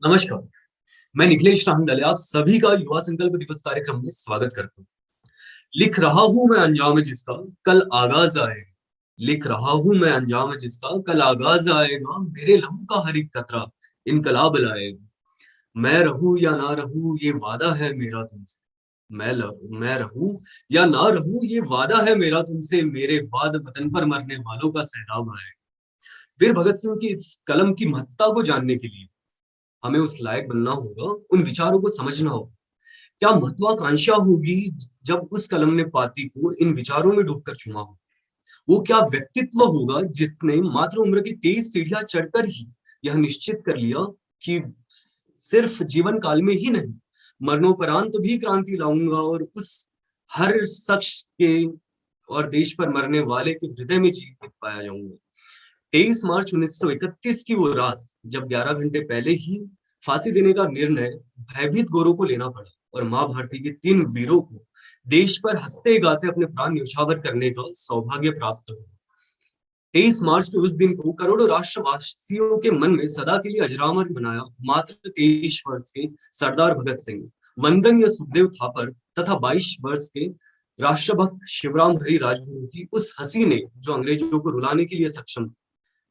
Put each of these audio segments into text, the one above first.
नमस्कार। मैं निखिलेश रामडले आप सभी का युवा संकल्प दिवस कार्यक्रम में स्वागत करता हूँ। लिख रहा हूँ मैं अंजाम जिसका कल आगाज आएगा। लिख रहा हूँ मैं अंजाम जिसका कल आगाज आएगा। मेरे लहू का हर एक कतरा इनकलाब लाएगा। मैं रहूं या ना रहूं ये वादा है मेरा तुमसे। मैं रहूं या ना रहूं ये वादा है मेरा तुमसे। मेरे बाद वतन पर मरने वालों का सैलाब आएगा। वीर भगत सिंह की इस कलम की महत्ता को जानने के लिए हमें उस लायक बनना होगा, उन विचारों को समझना होगा। क्या महत्वाकांक्षा होगी जब उस कलम ने पाती को इन विचारों में डूबकर चुमा हो। वो क्या व्यक्तित्व होगा जिसने मात्र उम्र की 23 सीढ़ियां चढ़कर ही यह निश्चित कर लिया कि सिर्फ जीवन काल में ही नहीं, मरणोपरांत भी क्रांति लाऊंगा और उस हर शख्स के और देश पर मरने वाले के हृदय में जीवित पाया जाऊंगा। 23 मार्च 1931 की वो रात जब 11 घंटे पहले ही फांसी देने का निर्णय भयभीत गोरों को लेना पड़ा और मां भारती के 3 वीरों को देश पर हंसते गाते अपने प्राण न्यौछावर करने का सौभाग्य प्राप्त हुआ। 23 मार्च के उस दिन को करोड़ों राष्ट्रवासियों के मन में सदा के लिए अजरामर बनाया मात्र 23 वर्ष के सरदार भगत सिंह, वंदनीय सुखदेव थापर तथा 22 वर्ष के राष्ट्रभक्त शिवराम हरी राजगुरु की उस हंसी ने जो अंग्रेजों को रुलाने के लिए सक्षम,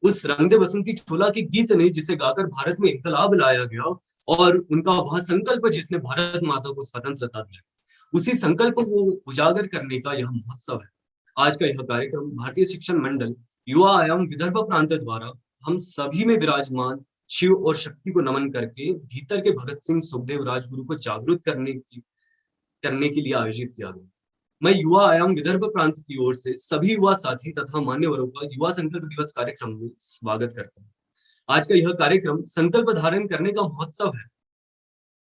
उस रंग दे बसंती छोला के गीत ने जिसे गाकर भारत में इंकलाब लाया गया और उनका वह संकल्प जिसने भारत माता को स्वतंत्रता दिलाई, उसी संकल्प को उजागर करने का यह महोत्सव है। आज का यह कार्यक्रम भारतीय शिक्षण मंडल युवा आयाम विदर्भ प्रांत द्वारा हम सभी में विराजमान शिव और शक्ति को नमन करके भीतर के भगत सिंह सुखदेव राजगुरु को जागृत करने के लिए आयोजित किया गया। मैं युवा आयाम विदर्भ प्रांत की ओर से सभी युवा साथी तथा मान्यवरों का युवा संकल्प दिवस कार्यक्रम में स्वागत करता हूँ। आज का यह कार्यक्रम संकल्प धारण करने का महोत्सव है।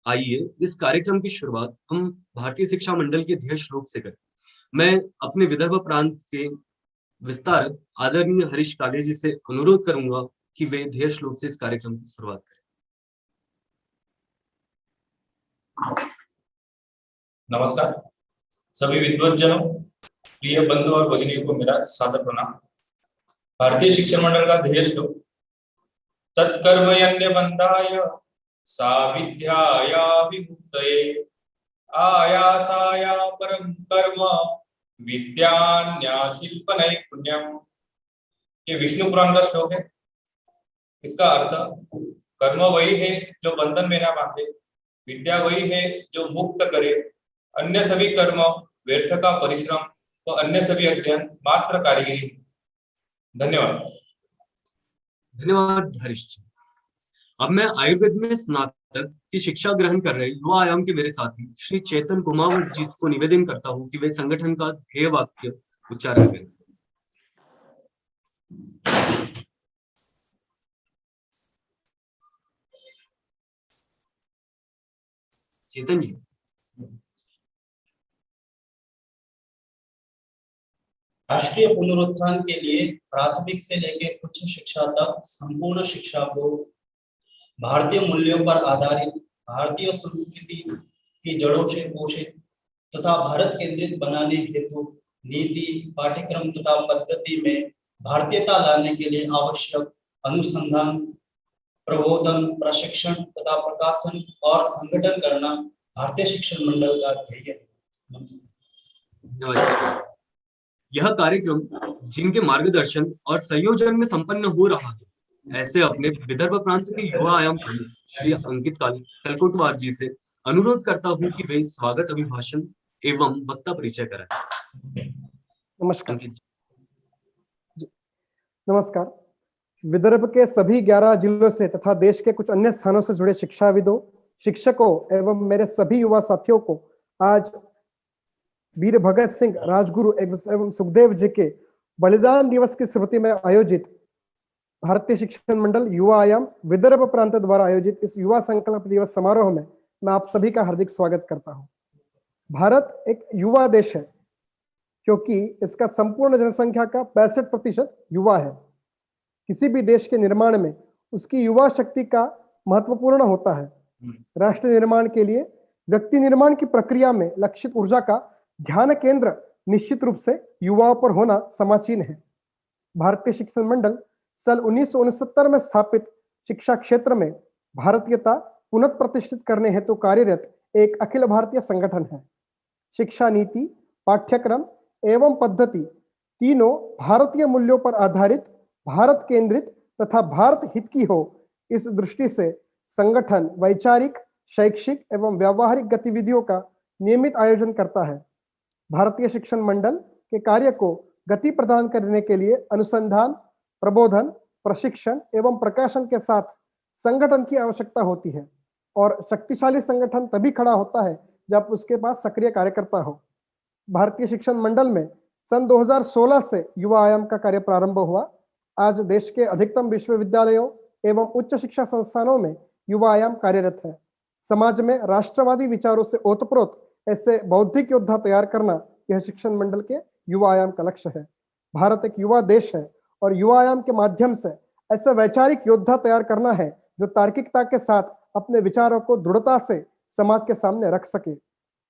आइए इस कार्यक्रम की शुरुआत हम भारतीय शिक्षा मंडल के ध्येय श्लोक से करें। मैं अपने विदर्भ प्रांत के विस्तारक आदरणीय हरीश काले जी से अनुरोध करूंगा कि वे ध्येय श्लोक से इस कार्यक्रम की शुरुआत करें। नमस्कार सभी विद्वज्जनों, प्रिय बंधु और भगिनियों को मेरा सादर प्रणाम। भारतीय शिक्षण मंडल का ध्येय श्लोक तत्कर्मण्य बंधाय साविध्याया विमुक्तये आयासाया परम कर्म विद्यान्या शिल्प नैपुण्यम। ये विष्णु पुराण का श्लोक है। इसका अर्थ कर्म वही है जो बंधन में ना बांधे, विद्या वही है जो मुक्त करे, अन्य सभी कर्म व्यर्थ का परिश्रम व अन्य सभी अध्ययन मात्र कारीगिरी। धन्यवाद। धन्यवाद हरीश जी। अब मैं आयुर्वेद में स्नातक की शिक्षा ग्रहण कर रहे युवा आयाम के मेरे साथी श्री चेतन कुमावत जी को निवेदन करता हूँ कि वे संगठन का ध्येय वाक्य उच्चारण करें। चेतन जी। राष्ट्रीय पुनरुत्थान के लिए प्राथमिक से लेकर उच्च शिक्षा तक संपूर्ण शिक्षा को भारतीय मूल्यों पर आधारित भारतीय संस्कृति की जड़ों से पोषित तथा भारत केंद्रित बनाने हेतु नीति, पाठ्यक्रम तथा पद्धति में भारतीयता लाने के लिए आवश्यक अनुसंधान, प्रबोधन, प्रशिक्षण तथा प्रकाशन और संगठन करना भारतीय शिक्षण मंडल का ध्येय है। यह कार्यक्रम जिनके मार्गदर्शन और संयोजन में संपन्न हो रहा है, ऐसे अपने विदर्भ प्रांत के युवा आयाम प्रमुख श्री अंकित कलकोटवार जी से अनुरोध करता हूं कि वे स्वागत अभिभाषण एवं वक्ता परिचय कराएं। नमस्कार। नमस्कार। विदर्भ के सभी 11 जिलों से तथा देश के कुछ अन्य स्थानों से जुड़े शिक्षाविदों, शिक्षकों एवं मेरे सभी युवा साथियों को आज वीर भगत सिंह, राजगुरु एवं सुखदेव जी के बलिदान दिवस की स्मृति में आयोजित भारतीय शिक्षण मंडल युवा आयाम विदर्भ प्रांत द्वारा आयोजित इस युवा संकल्प दिवस समारोह में मैं आप सभी का हार्दिक स्वागत करता हूं। भारत एक युवा देश है क्योंकि इसका संपूर्ण जनसंख्या का 65% युवा है। किसी भी देश के निर्माण में उसकी युवा शक्ति का महत्वपूर्ण होता है। राष्ट्र निर्माण के लिए व्यक्ति निर्माण की प्रक्रिया में लक्षित ऊर्जा का ध्यान केंद्र निश्चित रूप से युवाओं पर होना समाचीन है। भारतीय शिक्षण मंडल साल 1969 में स्थापित शिक्षा क्षेत्र में भारतीयता पुनः प्रतिष्ठित करने हेतु कार्यरत एक अखिल भारतीय संगठन है। शिक्षा नीति, पाठ्यक्रम एवं पद्धति तीनों भारतीय मूल्यों पर आधारित, भारत केंद्रित तथा भारत हित की हो, इस दृष्टि से संगठन वैचारिक, शैक्षिक एवं व्यावहारिक गतिविधियों का नियमित आयोजन करता है। भारतीय शिक्षण मंडल के कार्य को गति प्रदान करने के लिए अनुसंधान, प्रबोधन, प्रशिक्षण एवं प्रकाशन के साथ संगठन की आवश्यकता होती है और शक्तिशाली संगठन तभी खड़ा होता है जब उसके पास सक्रिय कार्यकर्ता हो। भारतीय शिक्षण मंडल में सन 2016 से युवा आयाम का कार्य प्रारंभ हुआ। आज देश के अधिकतम विश्वविद्यालयों एवं उच्च शिक्षा संस्थानों में युवा आयाम कार्यरत है। समाज में राष्ट्रवादी विचारों से ओतप्रोत ऐसे बौद्धिक योद्धा तैयार करना यह शिक्षण मंडल के युवा आयाम का लक्ष्य है। भारत एक युवा देश है और युवा आयाम के माध्यम से ऐसे वैचारिक योद्धा तैयार करना है जो तार्किकता के साथ अपने विचारों को दृढ़ता से समाज के सामने रख सके।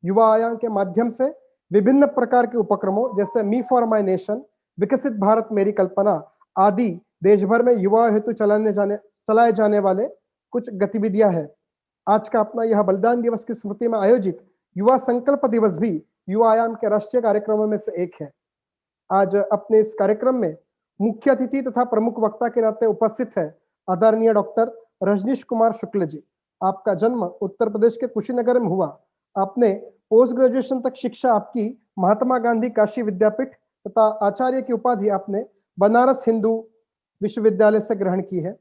युवा आयाम के माध्यम से विभिन्न प्रकार के उपक्रमों जैसे मी फॉर माई नेशन, विकसित भारत मेरी कल्पना आदि देश भर में युवा हेतु चलाए जाने वाले कुछ गतिविधियां हैं। आज का अपना यह बलिदान दिवस की स्मृति में आयोजित युवा संकल्प दिवस भी युवा आयाम के राष्ट्रीय कार्यक्रमों में से एक है। आज अपने इस कार्यक्रम में मुख्य अतिथि तथा प्रमुख वक्ता के नाते उपस्थित है आदरणीय डॉक्टर रजनीश कुमार शुक्ल जी। आपका जन्म उत्तर प्रदेश के कुशीनगर में हुआ। आपने पोस्ट ग्रेजुएशन तक शिक्षा आपकी महात्मा गांधी काशी विद्यापीठ तथा आचार्य की उपाधि आपने बनारस हिंदू विश्वविद्यालय से ग्रहण की है।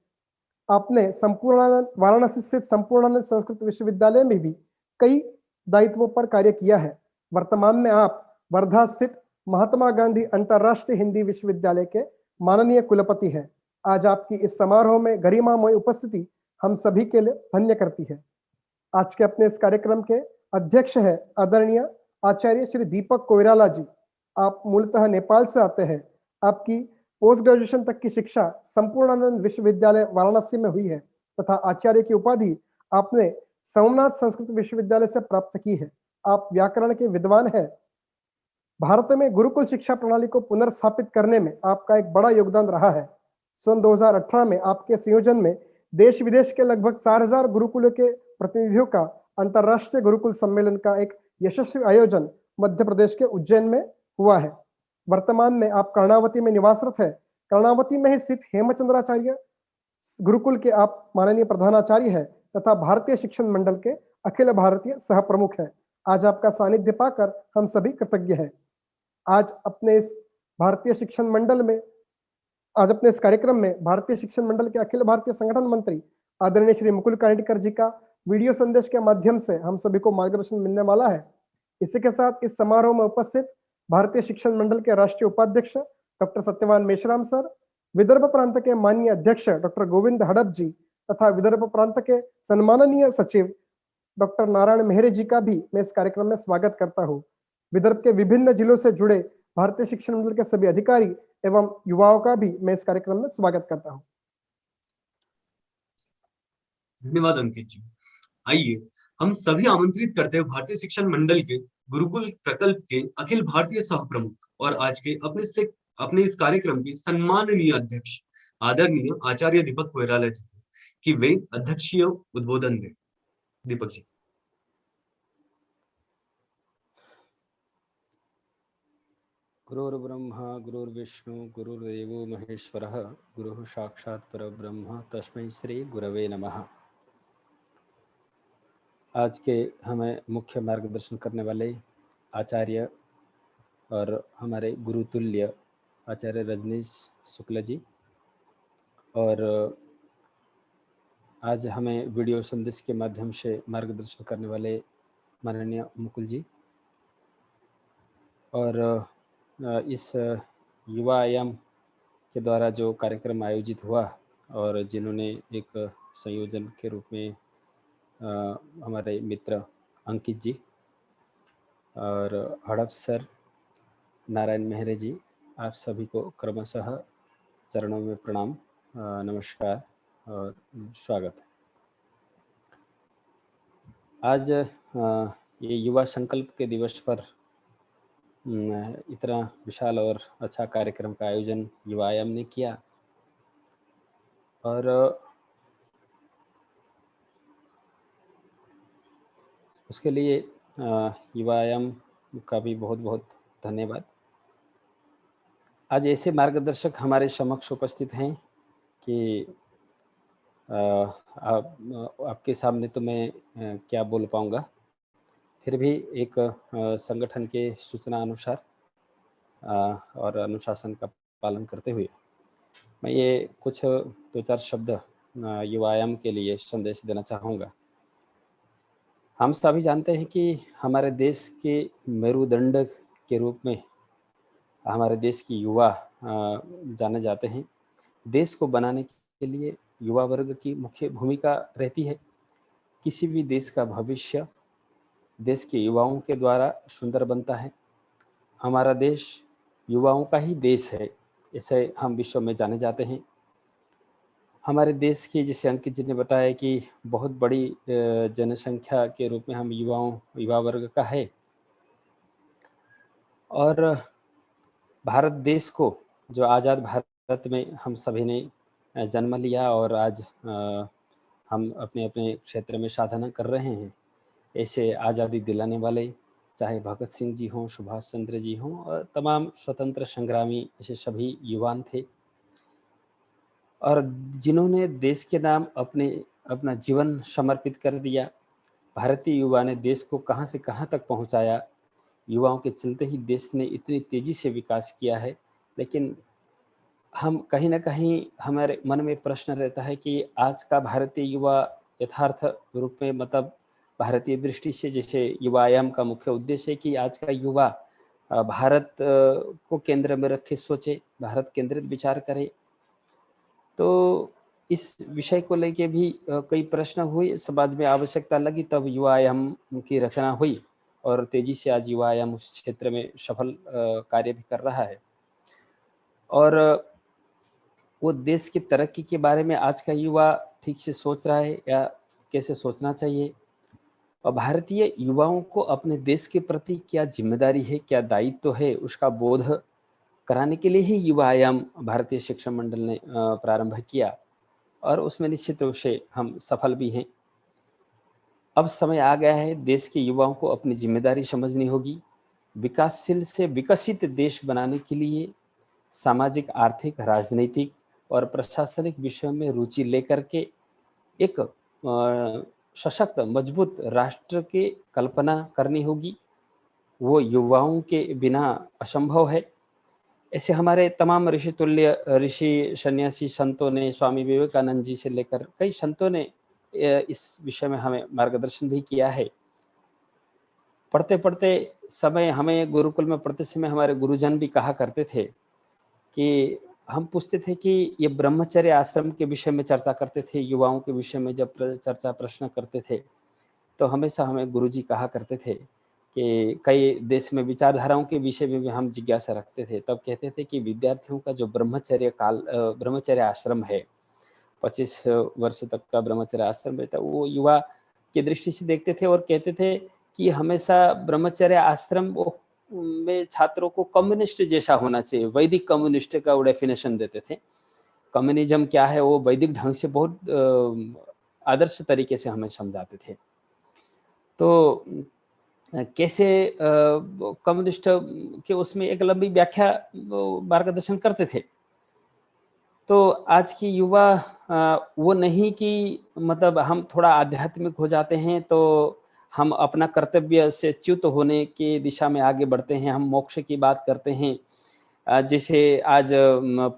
आपने संपूर्णानंद वाराणसी स्थित संपूर्णानंद संस्कृत विश्वविद्यालय में भी कई दायित्वों पर कार्य किया है। वर्तमान में आप वर्धा स्थित महात्मा गांधी अंतर्राष्ट्रीय हिंदी विश्वविद्यालय के माननीय कुलपति हैं। आज आपकी इस समारोह में गरिमामय उपस्थिति हम सभी के लिए धन्य करती है। आज के अपने इस कार्यक्रम के अध्यक्ष है आदरणीय आचार्य श्री दीपक कोइराला जी। आप मूलतः नेपाल से आते हैं। आपकी पोस्ट ग्रेजुएशन तक की शिक्षा संपूर्णानंद विश्वविद्यालय वाराणसी में हुई है तथा आचार्य की उपाधि आपने सोमनाथ संस्कृत विश्वविद्यालय से प्राप्त की है। आप व्याकरण के विद्वान हैं। भारत में गुरुकुल शिक्षा प्रणाली को पुनर्स्थापित करने में आपका एक बड़ा योगदान रहा है। सन 2018 में आपके संयोजन में देश विदेश के लगभग 4000 गुरुकुलों के प्रतिनिधियों का अंतर्राष्ट्रीय गुरुकुल सम्मेलन का एक यशस्वी आयोजन मध्य प्रदेश के उज्जैन में हुआ है। वर्तमान में आप कर्णावती में निवासरत है। कर्णावती में ही स्थित हेमचंद्राचार्य गुरुकुल के आप माननीय प्रधानाचार्य है तथा भारतीय शिक्षण मंडल के अखिल भारतीय सह प्रमुख है। आज आपका सानिध्य पाकर हम सभी कृतज्ञ हैं। आज अपने इस भारतीय शिक्षण मंडल में आज अपने इस कार्यक्रम में भारतीय शिक्षण मंडल के अखिल भारतीय संगठन मंत्री आदरणीय श्री मुकुल कानिटकर जी का वीडियो संदेश के माध्यम से हम सभी को मार्गदर्शन मिलने वाला है। इसी के साथ इस समारोह में उपस्थित भारतीय शिक्षण मंडल के राष्ट्रीय उपाध्यक्ष डॉक्टर सत्यवान मेश्राम सर, विदर्भ प्रांत के माननीय अध्यक्ष डॉक्टर गोविंद हड़प जी तथा विदर्भ प्रांत के सम्माननीय सचिव डॉक्टर नारायण मेहरे जी का भी मैं इस कार्यक्रम में स्वागत करता हूँ। विदर्भ के विभिन्न जिलों से जुड़े भारतीय शिक्षण मंडल के सभी अधिकारी एवं युवाओं का भी मैं इस कार्यक्रम में स्वागत करता हूँ। धन्यवाद अंकित जी। आइए हम सभी आमंत्रित करते हैं भारतीय शिक्षण मंडल के गुरुकुल प्रकल्प के अखिल भारतीय सह प्रमुख और आज के अपने इस कार्यक्रम के सम्माननीय अध्यक्ष आदरणीय आचार्य दीपक कोइराला जी कि वे अध्यक्षीय उद्बोधन दें। दीपक जी। गुरुर्ब्रह्मा गुरुर्विष्णु गुरुर्देवो महेश्वरः गुरुः साक्षात् परब्रह्म तस्मै श्री गुरवे नमः। आज के हमें मुख्य मार्गदर्शन करने वाले आचार्य और हमारे गुरुतुल्य आचार्य रजनीश शुक्ल जी और आज हमें वीडियो संदेश के माध्यम से मार्गदर्शन करने वाले माननीय मुकुल जी और इस युवा आयाम के द्वारा जो कार्यक्रम आयोजित हुआ और जिन्होंने एक संयोजन के रूप में हमारे मित्र अंकित जी और हड़प सर, नारायण मेहरे जी, आप सभी को क्रमशः चरणों में प्रणाम, नमस्कार और स्वागत है। आज ये युवा संकल्प के दिवस पर इतना विशाल और अच्छा कार्यक्रम का आयोजन युवा आयाम ने किया और उसके लिए युवायाम का भी बहुत बहुत धन्यवाद। आज ऐसे मार्गदर्शक हमारे समक्ष उपस्थित हैं कि आपके सामने तो मैं क्या बोल पाऊँगा, फिर भी एक संगठन के सूचना अनुसार और अनुशासन का पालन करते हुए मैं ये कुछ 2-4 शब्द युवायाम के लिए संदेश देना चाहूँगा। हम सभी जानते हैं कि हमारे देश के मेरुदंड के रूप में हमारे देश की युवा जाने जाते हैं। देश को बनाने के लिए युवा वर्ग की मुख्य भूमिका रहती है। किसी भी देश का भविष्य देश के युवाओं के द्वारा सुंदर बनता है। हमारा देश युवाओं का ही देश है, ऐसे हम विश्व में जाने जाते हैं। हमारे देश की, जैसे अंकित जी ने बताया कि बहुत बड़ी जनसंख्या के रूप में हम युवा वर्ग का है, और भारत देश को, जो आज़ाद भारत में हम सभी ने जन्म लिया और आज हम अपने अपने क्षेत्र में साधना कर रहे हैं, ऐसे आज़ादी दिलाने वाले चाहे भगत सिंह जी हों, सुभाष चंद्र जी हों और तमाम स्वतंत्र संग्रामी ऐसे सभी युवान थे, और जिन्होंने देश के नाम अपना जीवन समर्पित कर दिया। भारतीय युवा ने देश को कहाँ से कहाँ तक पहुँचाया। युवाओं के चलते ही देश ने इतनी तेज़ी से विकास किया है। लेकिन हम कहीं न कहीं हमारे मन में प्रश्न रहता है कि आज का भारतीय युवा यथार्थ रूप में, मतलब भारतीय दृष्टि से, जैसे युवायाम का मुख्य उद्देश्य है कि आज का युवा भारत को केंद्र में रख के सोचे, भारत केंद्रित विचार करे। तो इस विषय को लेके भी कई प्रश्न हुए, समाज में आवश्यकता लगी, तब युवायाम की रचना हुई और तेजी से आज युवायाम उस क्षेत्र में सफल कार्य भी कर रहा है। और वो देश की तरक्की के बारे में आज का युवा ठीक से सोच रहा है या कैसे सोचना चाहिए, और भारतीय युवाओं को अपने देश के प्रति क्या जिम्मेदारी है, क्या दायित्व है, उसका बोध कराने के लिए ही युवायाम भारतीय शिक्षा मंडल ने प्रारंभ किया, और उसमें निश्चित रूप से हम सफल भी हैं। अब समय आ गया है, देश के युवाओं को अपनी जिम्मेदारी समझनी होगी। विकासशील से विकसित देश बनाने के लिए सामाजिक, आर्थिक, राजनीतिक और प्रशासनिक विषयों में रुचि लेकर के एक सशक्त, मजबूत राष्ट्र की कल्पना करनी होगी। वो युवाओं के बिना असंभव है। ऐसे हमारे तमाम ऋषि, सन्यासी, संतों ने, स्वामी विवेकानंद जी से लेकर कई संतों ने इस विषय में हमें मार्गदर्शन भी किया है। पढ़ते समय, हमें गुरुकुल में पढ़ते समय हमारे गुरुजन भी कहा करते थे कि हम पूछते थे कि ये ब्रह्मचर्य आश्रम के विषय में चर्चा करते थे, युवाओं के विषय में जब चर्चा प्रश्न करते थे, तो हमेशा हमें गुरुजी कहा करते थे कि कई देश में विचारधाराओं के विषय में भी हम जिज्ञासा रखते थे। तब कहते थे कि विद्यार्थियों का जो ब्रह्मचर्य आश्रम है, 25 वर्ष तक का ब्रह्मचर्य आश्रम रहता है, वो युवा की दृष्टि से देखते थे और कहते थे कि हमेशा ब्रह्मचर्य आश्रम में छात्रों को कम्युनिस्ट जैसा होना चाहिए। वैदिक कम्युनिस्ट का वो डेफिनेशन देते थे। कम्युनिज्म क्या है, वो वैदिक ढंग से बहुत आदर्श तरीके से हमें समझाते थे। तो कैसे कम्युनिस्ट के उसमें एक लंबी व्याख्या मार्गदर्शन करते थे। तो आज की युवा वो नहीं कि मतलब हम थोड़ा आध्यात्मिक हो जाते हैं तो हम अपना कर्तव्य से च्युत होने की दिशा में आगे बढ़ते हैं, हम मोक्ष की बात करते हैं। जैसे आज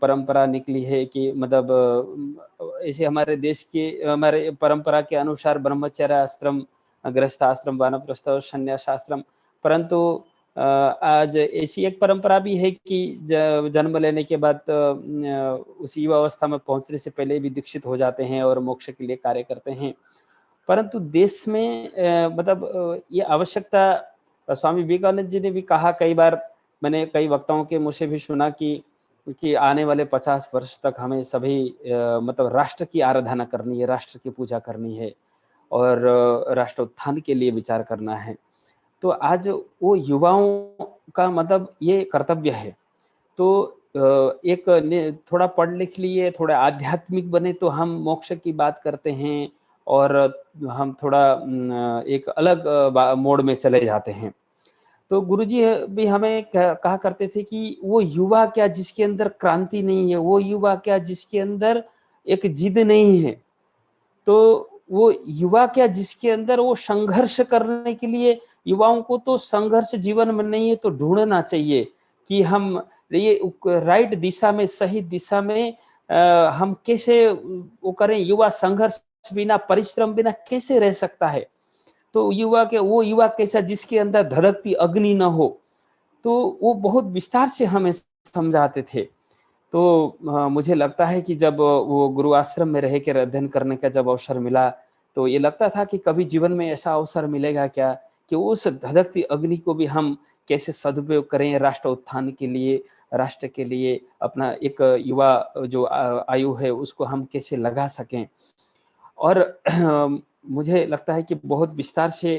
परंपरा निकली है कि मतलब ऐसे हमारे देश की, हमारे परंपरा के अनुसार ब्रह्मचर्य आश्रम, गृहस्थ आश्रम, वानप्रस्थ और संन्यास आश्रम, परंतु आज ऐसी एक परंपरा भी है कि जन्म लेने के बाद उस युवा अवस्था में पहुंचने से पहले भी दीक्षित हो जाते हैं और मोक्ष के लिए कार्य करते हैं। परंतु देश में ये आवश्यकता, स्वामी विवेकानंद जी ने भी कहा, कई बार मैंने कई वक्ताओं के मुँह से भी सुना कि आने वाले 50 वर्ष तक हमें सभी मतलब राष्ट्र की आराधना करनी है, राष्ट्र की पूजा करनी है और राष्ट्रोत्थान के लिए विचार करना है। तो आज वो युवाओं का मतलब ये कर्तव्य है। तो थोड़ा पढ़ लिख लिए, थोड़ा आध्यात्मिक बने तो हम मोक्ष की बात करते हैं और हम थोड़ा एक अलग मोड में चले जाते हैं। तो गुरुजी भी हमें कहा करते थे कि वो युवा क्या जिसके अंदर क्रांति नहीं है, वो युवा क्या जिसके अंदर एक जिद नहीं है, तो वो युवा क्या जिसके अंदर वो संघर्ष करने के लिए, युवाओं को तो संघर्ष जीवन में नहीं है तो ढूंढना चाहिए कि हम ये राइट दिशा में, सही दिशा में हम कैसे वो करें। युवा संघर्ष बिना, परिश्रम बिना कैसे रह सकता है। तो वो युवा कैसा जिसके अंदर धधकती अग्नि न हो। तो वो बहुत विस्तार से हमें समझाते थे। तो मुझे लगता है कि जब वो गुरु आश्रम में रह के अध्ययन करने का जब अवसर मिला, तो ये लगता था कि कभी जीवन में ऐसा अवसर मिलेगा क्या कि उस धधकती अग्नि को भी हम कैसे सदुपयोग करें राष्ट्र उत्थान के लिए, राष्ट्र के लिए, अपना एक युवा जो आयु है उसको हम कैसे लगा सकें। और मुझे लगता है कि बहुत विस्तार से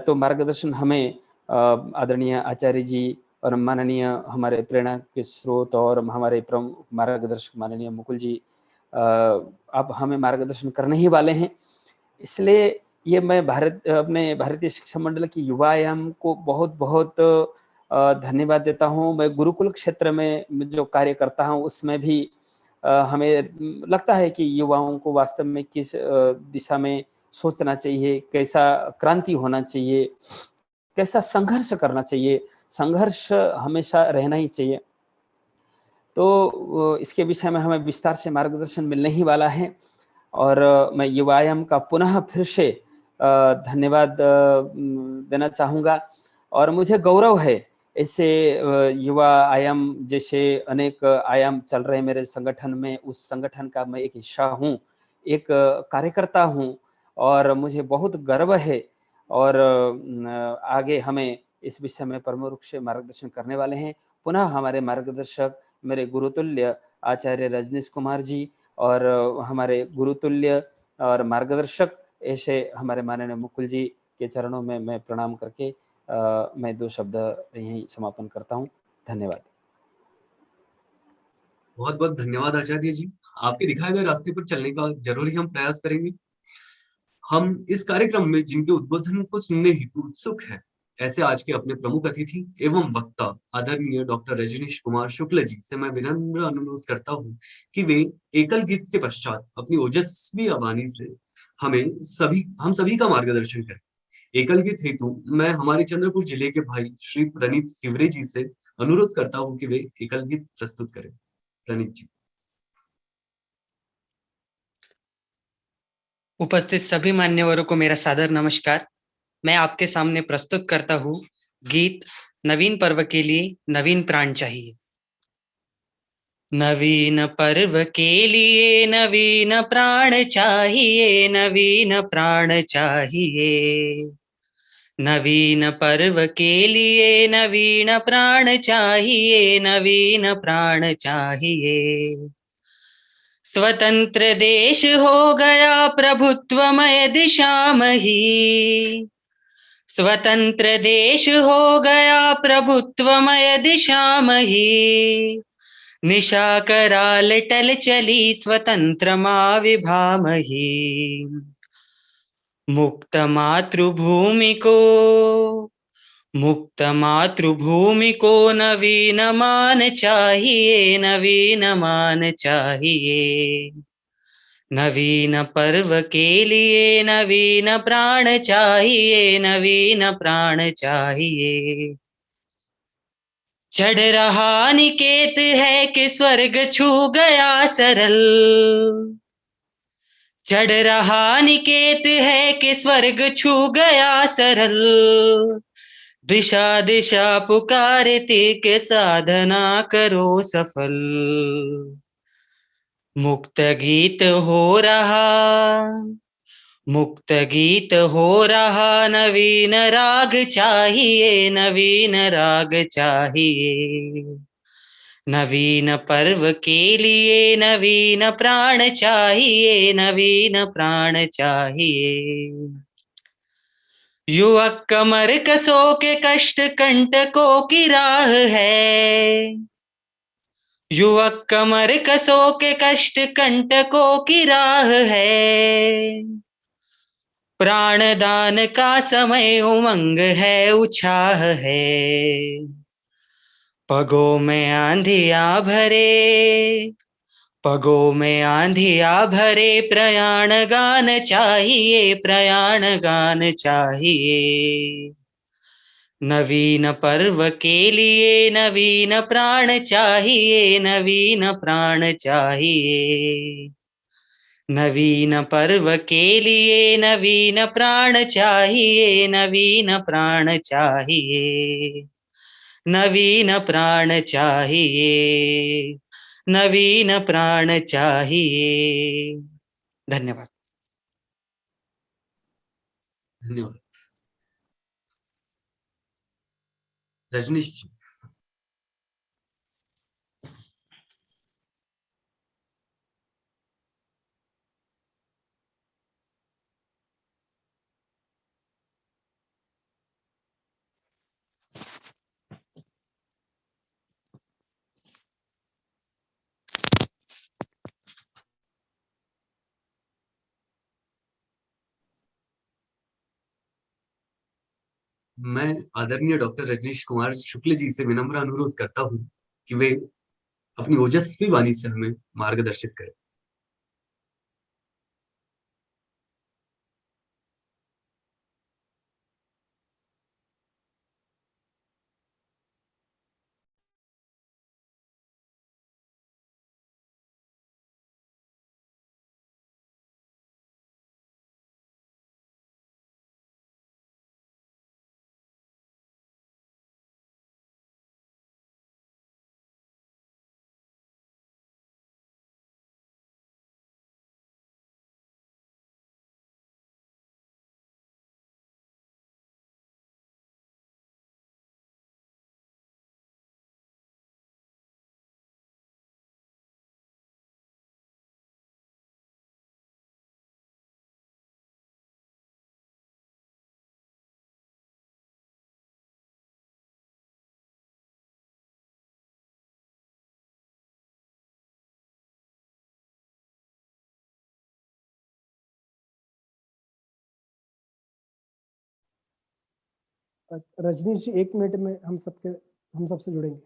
तो मार्गदर्शन हमें आदरणीय आचार्य जी और माननीय हमारे प्रेरणा के स्रोत और हमारे प्रमुख मार्गदर्शक माननीय मुकुल जी अब हमें मार्गदर्शन करने ही वाले हैं। इसलिए ये मैं अपने भारतीय शिक्षा मंडल की युवा आयाम को बहुत बहुत धन्यवाद देता हूँ। मैं गुरुकुल क्षेत्र में जो कार्य करता हूँ उसमें भी हमें लगता है कि युवाओं को वास्तव में किस दिशा में सोचना चाहिए, कैसा क्रांति होना चाहिए, कैसा संघर्ष करना चाहिए। संघर्ष हमेशा रहना ही चाहिए। तो इसके विषय में हमें विस्तार से मार्गदर्शन मिलने ही वाला है और मैं युवा आयाम का पुनः फिर से धन्यवाद देना चाहूँगा। और मुझे गौरव है ऐसे युवा आयाम जैसे अनेक आयाम चल रहे हैं मेरे संगठन में, उस संगठन का मैं एक हिस्सा हूँ, एक कार्यकर्ता हूँ और मुझे बहुत गर्व है। और आगे हमें इस विषय में प्रमुख रूप से मार्गदर्शन करने वाले हैं पुनः हमारे मार्गदर्शक मेरे गुरुतुल्य आचार्य रजनीश कुमार जी और हमारे गुरुतुल्य और मार्गदर्शक ऐसे हमारे माननीय मुकुल जी के चरणों में मैं प्रणाम करके मैं 2 शब्द यहीं समापन करता हूँ। धन्यवाद। बहुत बहुत धन्यवाद आचार्य जी। आपके दिखाए गए रास्ते पर चलने का जरूर ही हम प्रयास करेंगे। हम इस कार्यक्रम में जिनके उद्बोधन को सुनने हेतु उत्सुक हैं, ऐसे आज के अपने प्रमुख अतिथि एवं वक्ता आदरणीय डॉक्टर रजनीश कुमार शुक्ल जी से मैं विनम्र अनुरोध करता हूँ कि वे एकल गीत के पश्चात अपनी ओजस्वी वाणी से हम सभी का मार्गदर्शन करें। एकल गीत हेतु मैं हमारे चंद्रपुर जिले के भाई श्री प्रणीत हिवरे जी से अनुरोध करता हूँ कि वे एकल गीत प्रस्तुत करें। प्रणीत जी। उपस्थित सभी मान्यवरों को मेरा सादर नमस्कार। मैं आपके सामने प्रस्तुत करता हूँ गीत नवीन पर्व के लिए नवीन प्राण चाहिए। नवीन पर्व के लिए नवीन प्राण चाहिए, नवीन प्राण चाहिए। नवीन पर्व के लिए नवीन प्राण चाहिए, नवीन प्राण चाहिए। स्वतंत्र देश हो गया प्रभुत्वमय दिशामही, स्वतंत्र देश हो गया प्रभुत्वमय दिशामही। निशा कराल टल चली स्वतंत्र माँ विभामही। मुक्त मातृभूमि को नवीन मान चाहिए, नवीन मान चाहिए। नवीन पर्व के लिए नवीन प्राण चाहिए, नवीन प्राण चाहिए। चढ़ रहा निकेत है कि स्वर्ग छू गया सरल, चढ़ रहा निकेत है कि स्वर्ग छू गया सरल। दिशा दिशा पुकारती के साधना करो सफल। मुक्त गीत हो रहा, मुक्त गीत हो रहा, नवीन राग चाहिए, नवीन राग चाहिए। नवीन पर्व के लिए नवीन प्राण चाहिए, नवीन प्राण चाहिए। युवक कमर कसो के कष्ट कंटकों की राह है, युवक कमर कसो के कष्ट कंटकों की राह है। प्राणदान का समय उमंग है, उत्साह है। पगों में आंधियां भरे, पगों में आंधियां भरे, प्रयाण गान चाहिए, प्रयाण गान चाहिए। नवीन पर्व के लिए नवीन प्राण चाहिए, नवीन प्राण चाहिए। नवीन पर्व के लिए नवीन प्राण चाहिए, नवीन प्राण चाहिए। नवीन प्राण चाहिए, नवीन प्राण चाहिए। धन्यवाद। धन्यवाद। रजनीश जी। मैं आदरणीय डॉक्टर रजनीश कुमार शुक्ल जी से विनम्र अनुरोध करता हूं कि वे अपनी ओजस्वी वाणी से हमें मार्गदर्शित करें। रजनीश जी 1 मिनट में हम सबसे जुड़ेंगे।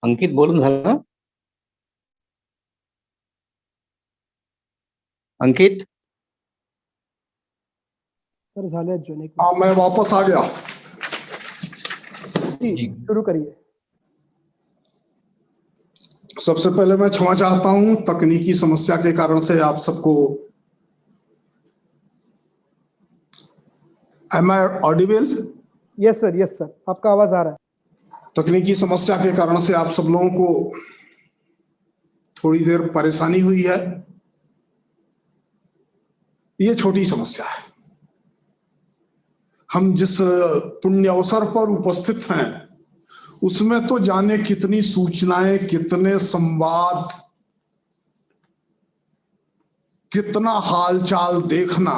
अंकित बोलून झालं ना? अंकित सर झाले जो नहीं। हाँ, मैं वापस आ गया। जी शुरू करिए। सबसे पहले मैं क्षमा चाहता हूं तकनीकी समस्या के कारण से आप सबको। Am I audible? Yes sir आपका आवाज आ रहा है। तकनीकी समस्या के कारण से आप सब लोगों को थोड़ी देर परेशानी हुई है। ये छोटी समस्या है। हम जिस पुण्य अवसर पर उपस्थित हैं उसमें तो जाने कितनी सूचनाएं, कितने संवाद, कितना हालचाल देखना,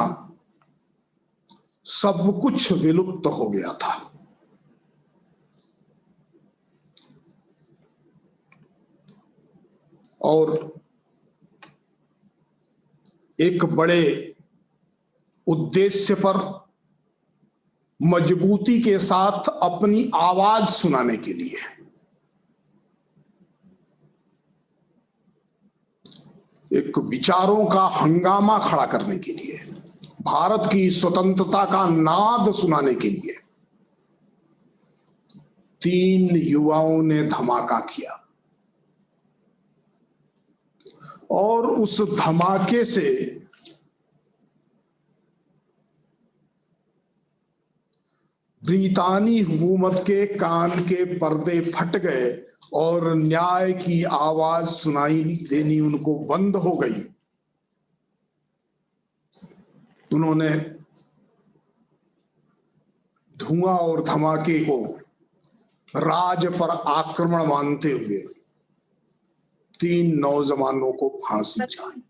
सब कुछ विलुप्त हो गया था। और एक बड़े उद्देश्य पर मजबूती के साथ अपनी आवाज सुनाने के लिए एक विचारों का हंगामा खड़ा करने के लिए, भारत की स्वतंत्रता का नाद सुनाने के लिए 3 युवाओं ने धमाका किया और उस धमाके से ब्रितानी हुकूमत के कान के पर्दे फट गए और न्याय की आवाज सुनाई देनी उनको बंद हो गई। उन्होंने धुआं और धमाके को राज पर आक्रमण मानते हुए 3 नौजवानों को फांसी चाही।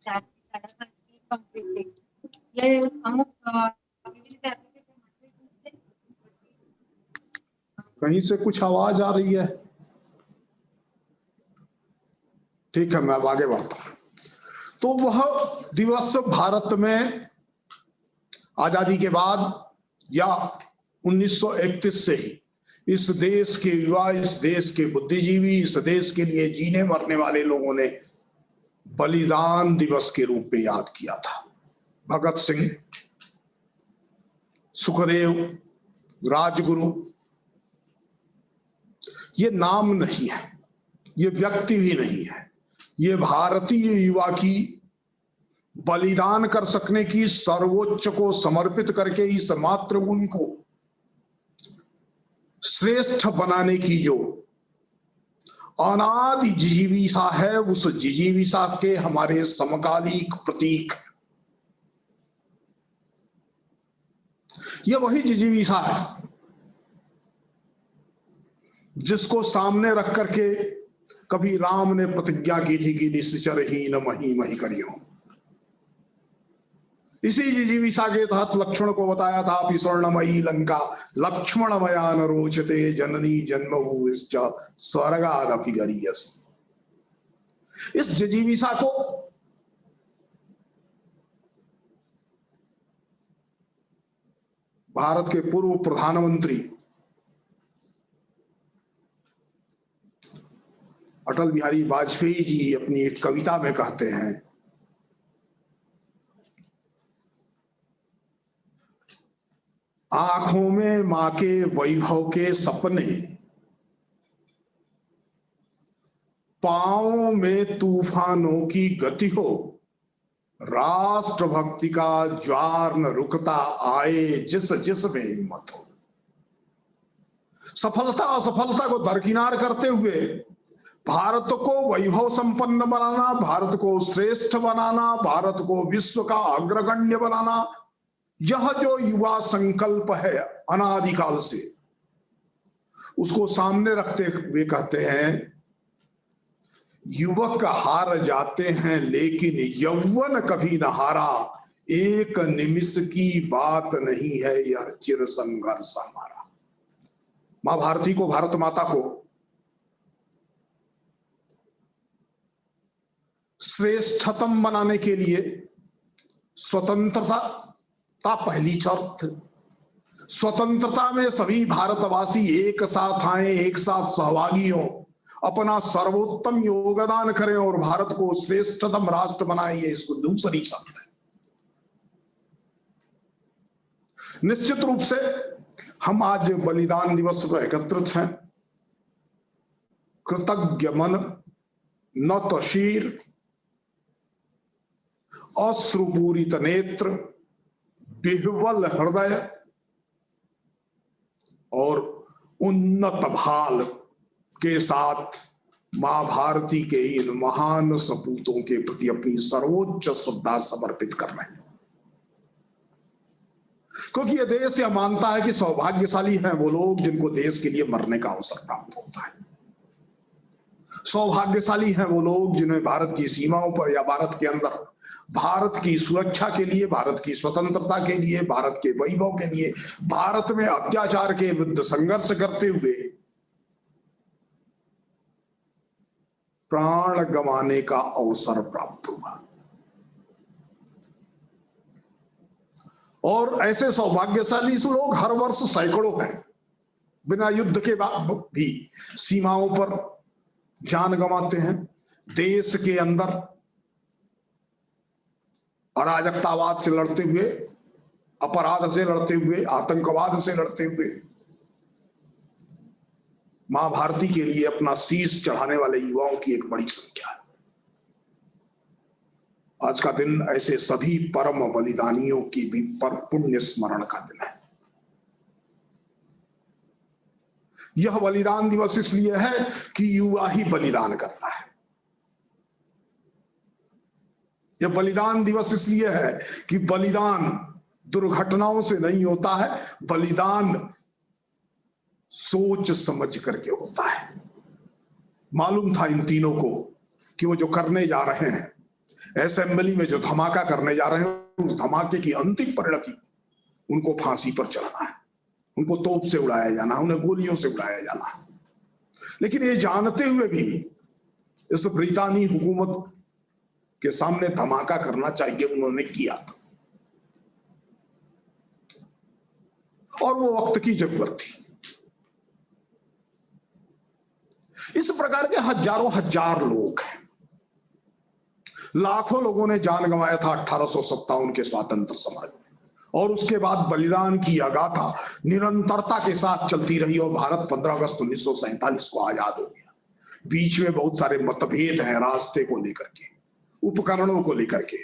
कहीं से कुछ आवाज आ रही है? ठीक है, मैं अब आगे बढ़ता हूं। तो वह दिवस भारत में आजादी के बाद या 1931 से ही इस देश के युवा, इस देश के बुद्धिजीवी, इस देश के लिए जीने मरने वाले लोगों ने बलिदान दिवस के रूप में याद किया था। भगत सिंह, सुखदेव, राजगुरु, ये नाम नहीं है, ये व्यक्ति भी नहीं है, ये भारतीय युवा की बलिदान कर सकने की, सर्वोच्च को समर्पित करके इस मातृभूमि को श्रेष्ठ बनाने की जो अनादि जिजीविषा है, उस जिजीविषा के हमारे समकालिक प्रतीक। यह वही जिजीविषा है जिसको सामने रख करके कभी राम ने प्रतिज्ञा की थी कि निश्चरहीन मही मही करियो। इसी जिजीविषा के तहत लक्ष्मण को बताया था, अपि स्वर्णमयी लंका लक्ष्मण मया न रोचते जननी जन्मभूमिश्च स्वर्गादपि गरीयसी। इस जिजीविषा को भारत के पूर्व प्रधानमंत्री अटल बिहारी वाजपेयी जी अपनी एक कविता में कहते हैं, आंखों में मां के वैभव के सपने, पांवों में तूफानों की गति हो, राष्ट्रभक्ति का ज्वार न रुकता आए जिस जिस में हिम्मत हो। सफलता असफलता को दरकिनार करते हुए भारत को वैभव संपन्न बनाना, भारत को श्रेष्ठ बनाना, भारत को विश्व का अग्रगण्य बनाना, यह जो युवा संकल्प है अनादिकाल से, उसको सामने रखते हुए कहते हैं, युवक हार जाते हैं लेकिन यौवन कभी न हारा, एक निमिष की बात नहीं है यह चिर संघर्ष हमारा। मां भारती को, भारत माता को श्रेष्ठतम बनाने के लिए स्वतंत्रता पहली शर्त। स्वतंत्रता में सभी भारतवासी एक साथ आए, एक साथ सहभागी हों, अपना सर्वोत्तम योगदान करें और भारत को श्रेष्ठतम राष्ट्र बनाएं, ये इसको दूसरी शर्त है। निश्चित रूप से हम आज बलिदान दिवस पर एकत्रित हैं। कृतज्ञ मन, नत शीर, अश्रुपूरित नेत्र, विह्वल हृदय और उन्नत भाल के साथ मां भारती के इन महान सपूतों के प्रति अपनी सर्वोच्च श्रद्धा समर्पित कर रहे हैं। क्योंकि यह देश यह मानता है कि सौभाग्यशाली हैं वो लोग जिनको देश के लिए मरने का अवसर प्राप्त होता है। सौभाग्यशाली हैं वो लोग जिन्हें भारत की सीमाओं पर या भारत के अंदर भारत की सुरक्षा के लिए, भारत की स्वतंत्रता के लिए, भारत के वैभव के लिए, भारत में अत्याचार के विरुद्ध संघर्ष करते हुए प्राण गंवाने का अवसर प्राप्त हुआ। और ऐसे सौभाग्यशाली लोग हर वर्ष सैकड़ों हैं, बिना युद्ध के बाद भी सीमाओं पर जान गंवाते हैं। देश के अंदर अराजकतावाद से लड़ते हुए, अपराध से लड़ते हुए, आतंकवाद से लड़ते हुए मां भारती के लिए अपना शीश चढ़ाने वाले युवाओं की एक बड़ी संख्या है। आज का दिन ऐसे सभी परम बलिदानियों की भी पर पुण्य स्मरण का दिन है। यह बलिदान दिवस इसलिए है कि युवा ही बलिदान करता है। यह बलिदान दिवस इसलिए है कि बलिदान दुर्घटनाओं से नहीं होता है, बलिदान सोच समझ करके होता है। मालूम था इन तीनों को कि वो जो करने जा रहे हैं, असेंबली में जो धमाका करने जा रहे हैं, उस धमाके की अंतिम परिणति उनको फांसी पर चढ़ाना है, उनको तोप से उड़ाया जाना, उन्हें गोलियों से उड़ाया जाना। लेकिन ये जानते हुए भी इस ब्रितानी हुकूमत के सामने धमाका करना चाहिए, उन्होंने किया था और वो वक्त की जरूरत थी। इस प्रकार के हजारों हजार लोग हैं, लाखों लोगों ने जान गंवाया था 1857 के स्वतंत्र समर में, और उसके बाद बलिदान की अगाथा निरंतरता के साथ चलती रही और भारत 15 अगस्त 1947 को आजाद हो गया। बीच में बहुत सारे मतभेद हैं, रास्ते को लेकर के, उपकरणों को लेकर के,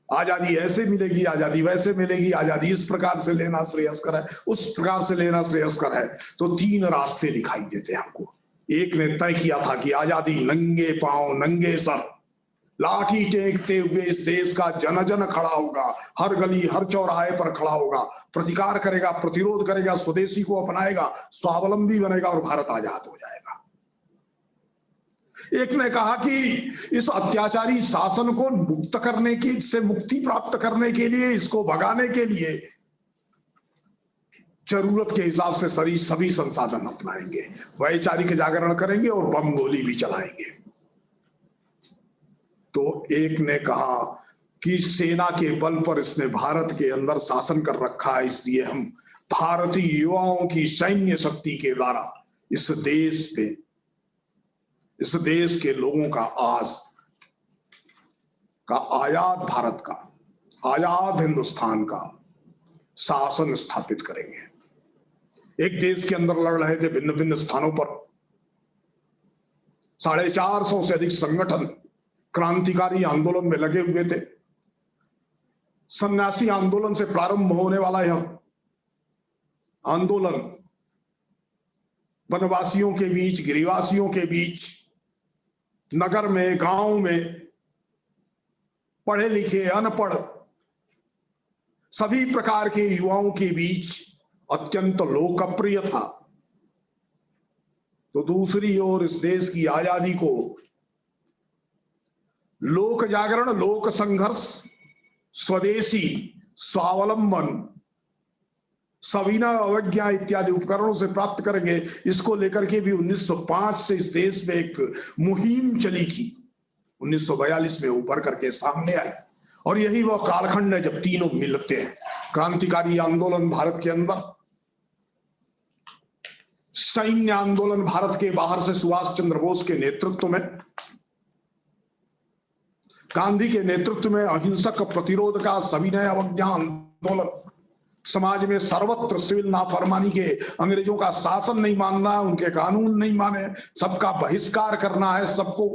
आजादी ऐसे मिलेगी, आजादी वैसे मिलेगी, आजादी इस प्रकार से लेना श्रेयस्कर है, उस प्रकार से लेना श्रेयस्कर है। तो तीन रास्ते दिखाई देते हैं हमको। एक ने तय किया था कि आजादी नंगे पांव नंगे सर लाठी टेकते हुए इस देश का जन जन खड़ा होगा, हर गली हर चौराहे पर खड़ा होगा, प्रतिकार करेगा, प्रतिरोध करेगा, स्वदेशी को अपनाएगा, स्वावलंबी बनेगा और भारत आजाद हो जाएगा। एक ने कहा कि इस अत्याचारी शासन को मुक्त करने की, इससे मुक्ति प्राप्त करने के लिए, इसको भगाने के लिए जरूरत के हिसाब से सभी संसाधन अपनाएंगे, वैचारिक जागरण करेंगे और बम गोली भी चलाएंगे। तो एक ने कहा कि सेना के बल पर इसने भारत के अंदर शासन कर रखा है, इसलिए हम भारतीय युवाओं की सैन्य शक्ति के द्वारा इस देश पे, इस देश के लोगों का आजाद भारत का, आजाद हिंदुस्तान का शासन स्थापित करेंगे। एक देश के अंदर लड़ रहे थे भिन्न भिन्न स्थानों पर 450 से अधिक संगठन क्रांतिकारी आंदोलन में लगे हुए थे। सन्यासी आंदोलन से प्रारंभ होने वाला यह आंदोलन वनवासियों के बीच, गिरिवासियों के बीच, नगर में, गांव में, पढ़े लिखे अनपढ़ सभी प्रकार के युवाओं के बीच अत्यंत लोकप्रिय था। तो दूसरी ओर इस देश की आजादी को लोक जागरण, लोक संघर्ष, स्वदेशी, स्वावलंबन, सविनय अवज्ञा इत्यादि उपकरणों से प्राप्त करेंगे, इसको लेकर के भी 1905 से इस देश में एक मुहिम चली थी, 1942 में उभर करके सामने आई। और यही वह कालखंड है जब तीनों मिलते हैं। क्रांतिकारी आंदोलन भारत के अंदर, सैन्य आंदोलन भारत के बाहर से सुभाष चंद्र बोस के नेतृत्व में, गांधी के नेतृत्व में अहिंसक प्रतिरोध का सविनय अवज्ञा आंदोलन, समाज में सर्वत्र सिविल नाफरमानी के, अंग्रेजों का शासन नहीं मानना है, उनके कानून नहीं माने, सबका बहिष्कार करना है, सबको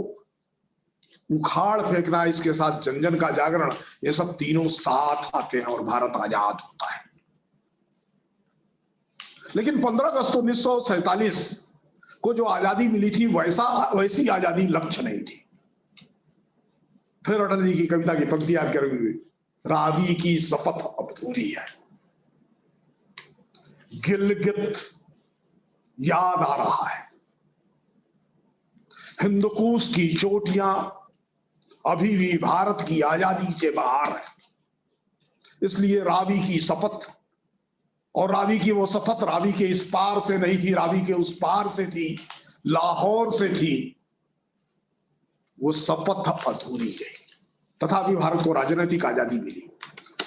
उखाड़ फेंकना है, इसके साथ जन जन का जागरण, ये सब तीनों साथ आते हैं और भारत आजाद होता है। लेकिन 15 अगस्त 1947 को जो आजादी मिली थी वैसी आजादी लक्ष्य नहीं थी। फिर अटल जी की कविता की पंक्ति याद करेंगे, रावी की शपथ अधूरी है, गिलगित याद आ रहा है, हिंदुकुश की चोटियां अभी भी भारत की आजादी से बाहर है। इसलिए रावी की शपथ, और रावी की वो शपथ रावी के इस पार से नहीं थी, रावी के उस पार से थी, लाहौर से थी। वो शपथ अधूरी रही। तथापि भारत को राजनीतिक आजादी मिली।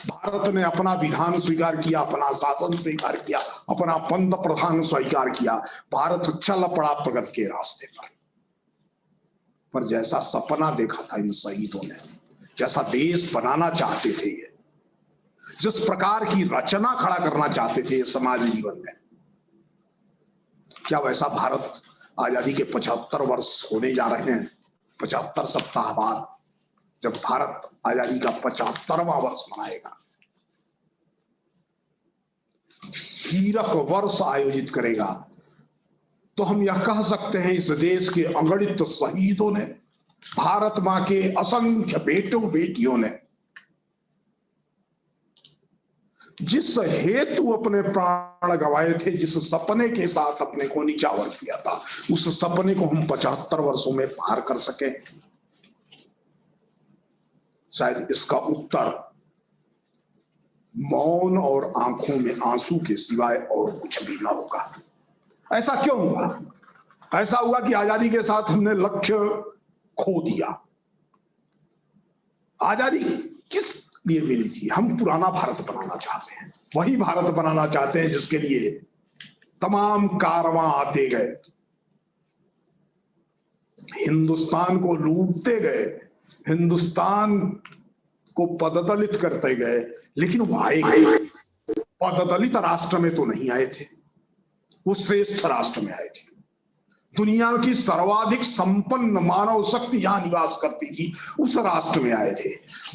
भारत ने अपना विधान स्वीकार किया, अपना शासन स्वीकार किया, अपना पंत प्रधान स्वीकार किया। भारत चल पड़ा प्रगति के रास्ते पर जैसा सपना देखा था इन शहीदों ने, जैसा देश बनाना चाहते थे, जिस प्रकार की रचना खड़ा करना चाहते थे समाज जीवन में, क्या वैसा भारत आजादी के 75 वर्ष होने जा रहे हैं? 75 सप्ताह बाद जब भारत आजादी का 75वां वर्ष मनाएगा, हीरक वर्ष आयोजित करेगा, तो हम यह कह सकते हैं इस देश के अगणित शहीदों ने, भारत मां के असंख्य बेटों बेटियों ने जिस हेतु अपने प्राण गंवाए थे, जिस सपने के साथ अपने को निछावर किया था, उस सपने को हम 75 वर्षों में पार कर सके? शायद इसका उत्तर मौन और आंखों में आंसू के सिवाय और कुछ भी ना होगा। ऐसा क्यों हुआ? ऐसा हुआ कि आजादी के साथ हमने लक्ष्य खो दिया। आजादी किस लिए मिली थी? हम पुराना भारत बनाना चाहते हैं, वही भारत बनाना चाहते हैं जिसके लिए तमाम कारवां आते गए, हिंदुस्तान को लूटते गए, हिंदुस्तान को पददलित करते गए, लेकिन वो आए गए। पददलित राष्ट्र में तो नहीं आए थे, वो श्रेष्ठ राष्ट्र में आए थे। दुनिया की सर्वाधिक संपन्न मानव शक्ति जहां निवास करती थी उस राष्ट्र में आए थे।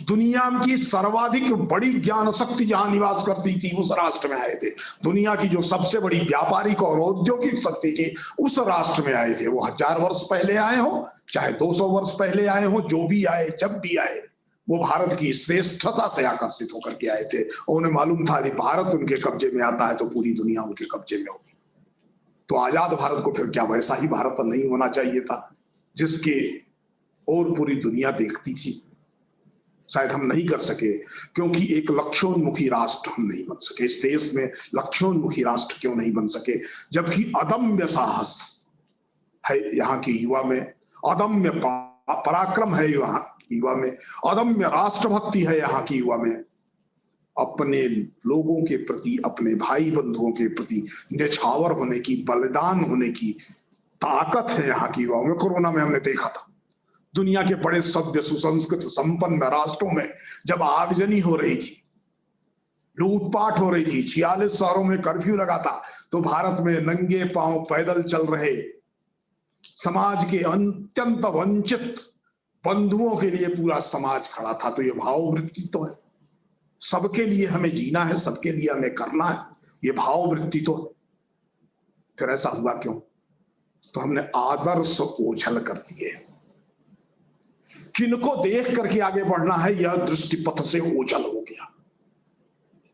दुनिया की सर्वाधिक बड़ी ज्ञान शक्ति जहां निवास करती थी उस राष्ट्र में आए थे। दुनिया की जो सबसे बड़ी व्यापारिक और औद्योगिक शक्ति थी उस राष्ट्र में आए थे। वो 1000 वर्ष पहले आए हो, चाहे 200 वर्ष पहले आए हो, जो भी आए, जब भी आए, वो भारत की श्रेष्ठता से आकर्षित होकर के आए थे। और उन्हें मालूम था कि भारत उनके कब्जे में आता है तो पूरी दुनिया उनके कब्जे में होगी। तो आजाद भारत को फिर क्या वैसा ही भारत नहीं होना चाहिए था जिसके और पूरी दुनिया देखती थी? शायद हम नहीं कर सके, क्योंकि एक लक्ष्योन्मुखी राष्ट्र हम नहीं बन सके। इस देश में लक्ष्योन्मुखी राष्ट्र क्यों नहीं बन सके? जबकि अदम्य साहस है यहाँ के युवा में, अदम्य पराक्रम है यहाँ की युवा में, अदम्य राष्ट्रभक्ति है यहाँ की युवा में, अपने लोगों के प्रति, अपने भाई बंधुओं के प्रति न्यौछावर होने की, बलिदान होने की ताकत है यहाँ की युवाओं में। कोरोना में हमने देखा था, दुनिया के बड़े सभ्य सुसंस्कृत संपन्न राष्ट्रों में जब आगजनी हो रही थी, लूटपाट हो रही थी, 46 शहरों में कर्फ्यू लगा था, तो भारत में नंगे पांव पैदल चल रहे समाज के अत्यंत वंचित बंधुओं के लिए पूरा समाज खड़ा था। तो ये भाववृत्ति तो है, सबके लिए हमें जीना है, सबके लिए हमें करना है, ये भाववृत्ति तो है। फिर ऐसा हुआ क्यों? तो हमने आदर्श ओझल कर दिए। किनको देख करके आगे बढ़ना है यह दृष्टिपथ से ओझल हो गया।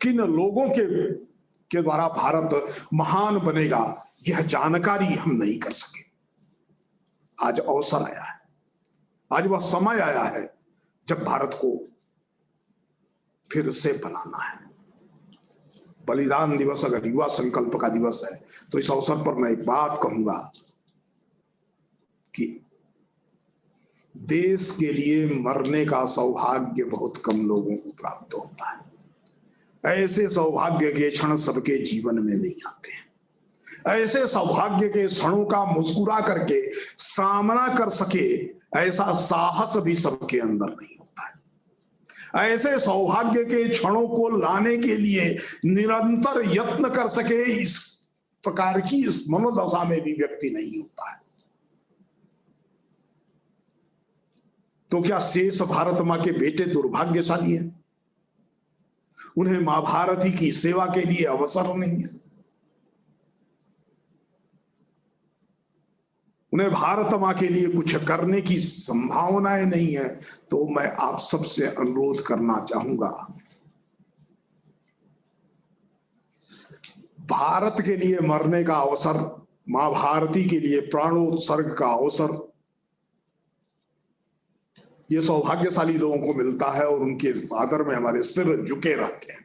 किन लोगों के द्वारा भारत महान बनेगा यह जानकारी हम नहीं कर सके। आज अवसर आया है, आज वह समय आया है जब भारत को फिर से बनाना है। बलिदान दिवस अगर युवा संकल्प का दिवस है तो इस अवसर पर मैं एक बात कहूंगा कि देश के लिए मरने का सौभाग्य बहुत कम लोगों को प्राप्त होता है। ऐसे सौभाग्य के क्षण सबके जीवन में नहीं आते हैं। ऐसे सौभाग्य के क्षणों का मुस्कुरा करके सामना कर सके ऐसा साहस भी सबके अंदर नहीं होता है। ऐसे सौभाग्य के क्षणों को लाने के लिए निरंतर यत्न कर सके इस प्रकार की इस मनोदशा में भी व्यक्ति नहीं होता है। तो क्या शेष भारत मां के बेटे दुर्भाग्यशाली हैं? उन्हें मां भारती की सेवा के लिए अवसर नहीं है, उन्हें भारत मां के लिए कुछ करने की संभावनाएं नहीं है। तो मैं आप सबसे अनुरोध करना चाहूंगा, भारत के लिए मरने का अवसर, मां भारती के लिए प्राणोत्सर्ग का अवसर, ये सौभाग्यशाली लोगों को मिलता है और उनके आदर में हमारे सिर झुके रहते हैं।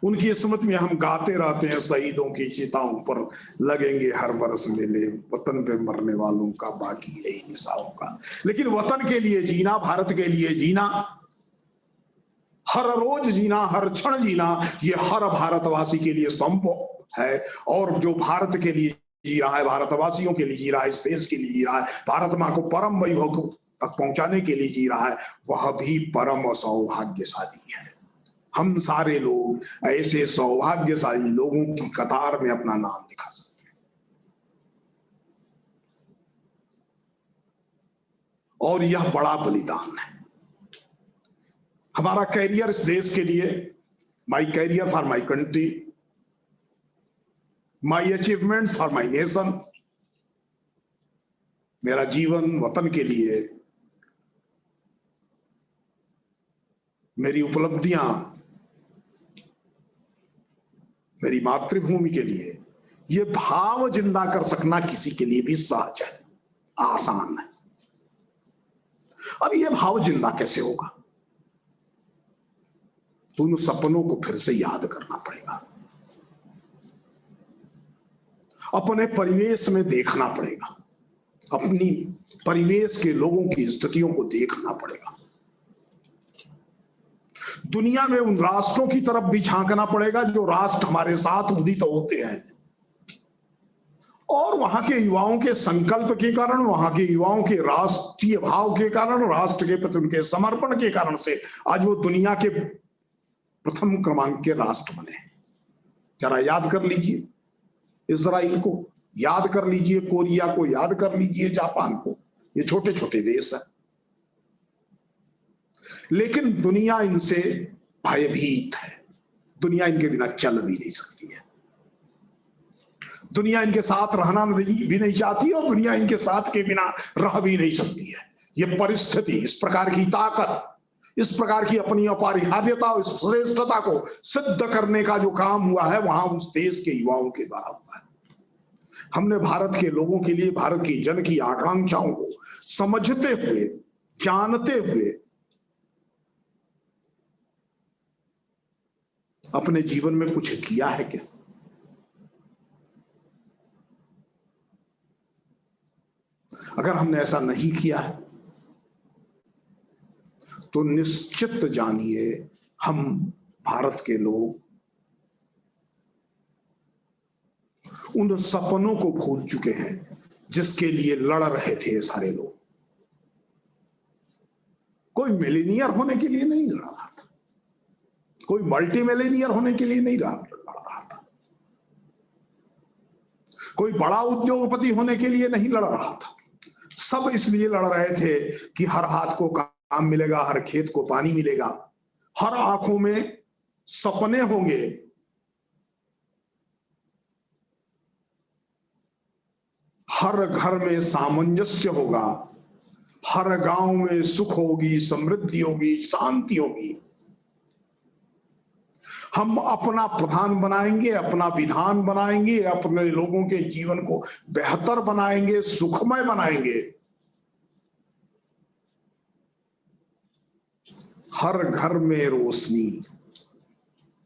उनकी स्मृति में हम गाते रहते हैं, शहीदों की चिताओं पर लगेंगे हर बरस मेले, वतन पे मरने वालों का बाकी यही निशाओं का। लेकिन वतन के लिए जीना, भारत के लिए जीना, हर रोज जीना, हर क्षण जीना, ये हर भारतवासी के लिए संभव है। और जो भारत के लिए जी रहा है, भारतवासियों के लिए जी रहा है, इस देश के लिए जी रहा है, भारत मां को परम वैभव तक पहुंचाने के लिए जी रहा है, वह भी परम सौभाग्यशाली है। हम सारे लोग ऐसे सौभाग्यशाली लोगों की कतार में अपना नाम लिखा सकते हैं। और यह बड़ा बलिदान है। हमारा कैरियर इस देश के लिए, my career for my country, my achievements for my nation, मेरा जीवन वतन के लिए, मेरी उपलब्धियां मेरी मातृभूमि के लिए, ये भाव जिंदा कर सकना किसी के लिए भी सहज है, आसान है। अब ये भाव जिंदा कैसे होगा? तो उन सपनों को फिर से याद करना पड़ेगा, अपने परिवेश में देखना पड़ेगा, अपनी परिवेश के लोगों की स्थितियों को देखना पड़ेगा, दुनिया में उन राष्ट्रों की तरफ भी झांकना पड़ेगा जो राष्ट्र हमारे साथ उदित होते हैं, और वहां के युवाओं के संकल्प के कारण, वहां के युवाओं के राष्ट्रीय भाव के कारण, राष्ट्र के प्रति उनके समर्पण के कारण से आज वो दुनिया के प्रथम क्रमांक के राष्ट्र बने। जरा याद कर लीजिए इजराइल को, याद कर लीजिए कोरिया को, याद कर लीजिए जापान को। ये छोटे छोटे देश हैं, लेकिन दुनिया इनसे भयभीत है। दुनिया इनके बिना चल भी नहीं सकती है, दुनिया इनके साथ रहना भी नहीं चाहती, और दुनिया इनके साथ के बिना रह भी नहीं सकती है। ये परिस्थिति, इस प्रकार की ताकत, इस प्रकार की अपनी अपरिहार्यता और श्रेष्ठता को सिद्ध करने का जो काम हुआ है, वहां उस देश के युवाओं के द्वारा हुआ है। हमने भारत के लोगों के लिए, भारत की जन की आकांक्षाओं को समझते हुए, जानते हुए अपने जीवन में कुछ किया है क्या? अगर हमने ऐसा नहीं किया है तो निश्चित जानिए हम भारत के लोग उन सपनों को भूल चुके हैं जिसके लिए लड़ रहे थे सारे लोग। कोई मिलीनियर होने के लिए नहीं लड़ रहा था, कोई मल्टी मिलीनियर होने के लिए नहीं लड़ रहा था, कोई बड़ा उद्योगपति होने के लिए नहीं लड़ रहा था। सब इसलिए लड़ रहे थे कि हर हाथ को काम मिलेगा, हर खेत को पानी मिलेगा, हर आंखों में सपने होंगे, हर घर में सामंजस्य होगा, हर गांव में सुख होगी, समृद्धि होगी, शांति होगी। हम अपना प्रधान बनाएंगे, अपना विधान बनाएंगे, अपने लोगों के जीवन को बेहतर बनाएंगे, सुखमय बनाएंगे। हर घर में रोशनी,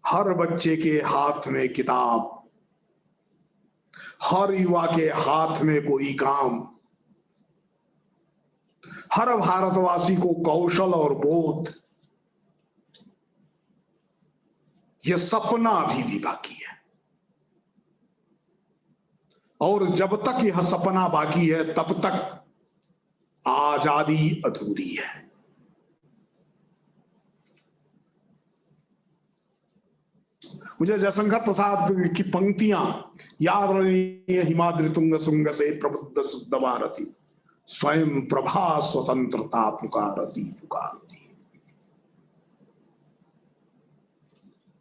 हर बच्चे के हाथ में किताब, हर युवा के हाथ में कोई काम, हर भारतवासी को कौशल और बोध, यह सपना अभी भी बाकी है। और जब तक यह सपना बाकी है तब तक आजादी अधूरी है। मुझे जयशंकर प्रसाद की पंक्तियां याद रही है। हिमाद्रि तुंग सुंग से प्रबुद्ध शुद्ध भारती, स्वयं प्रभा स्वतंत्रता पुकारती पुकारती।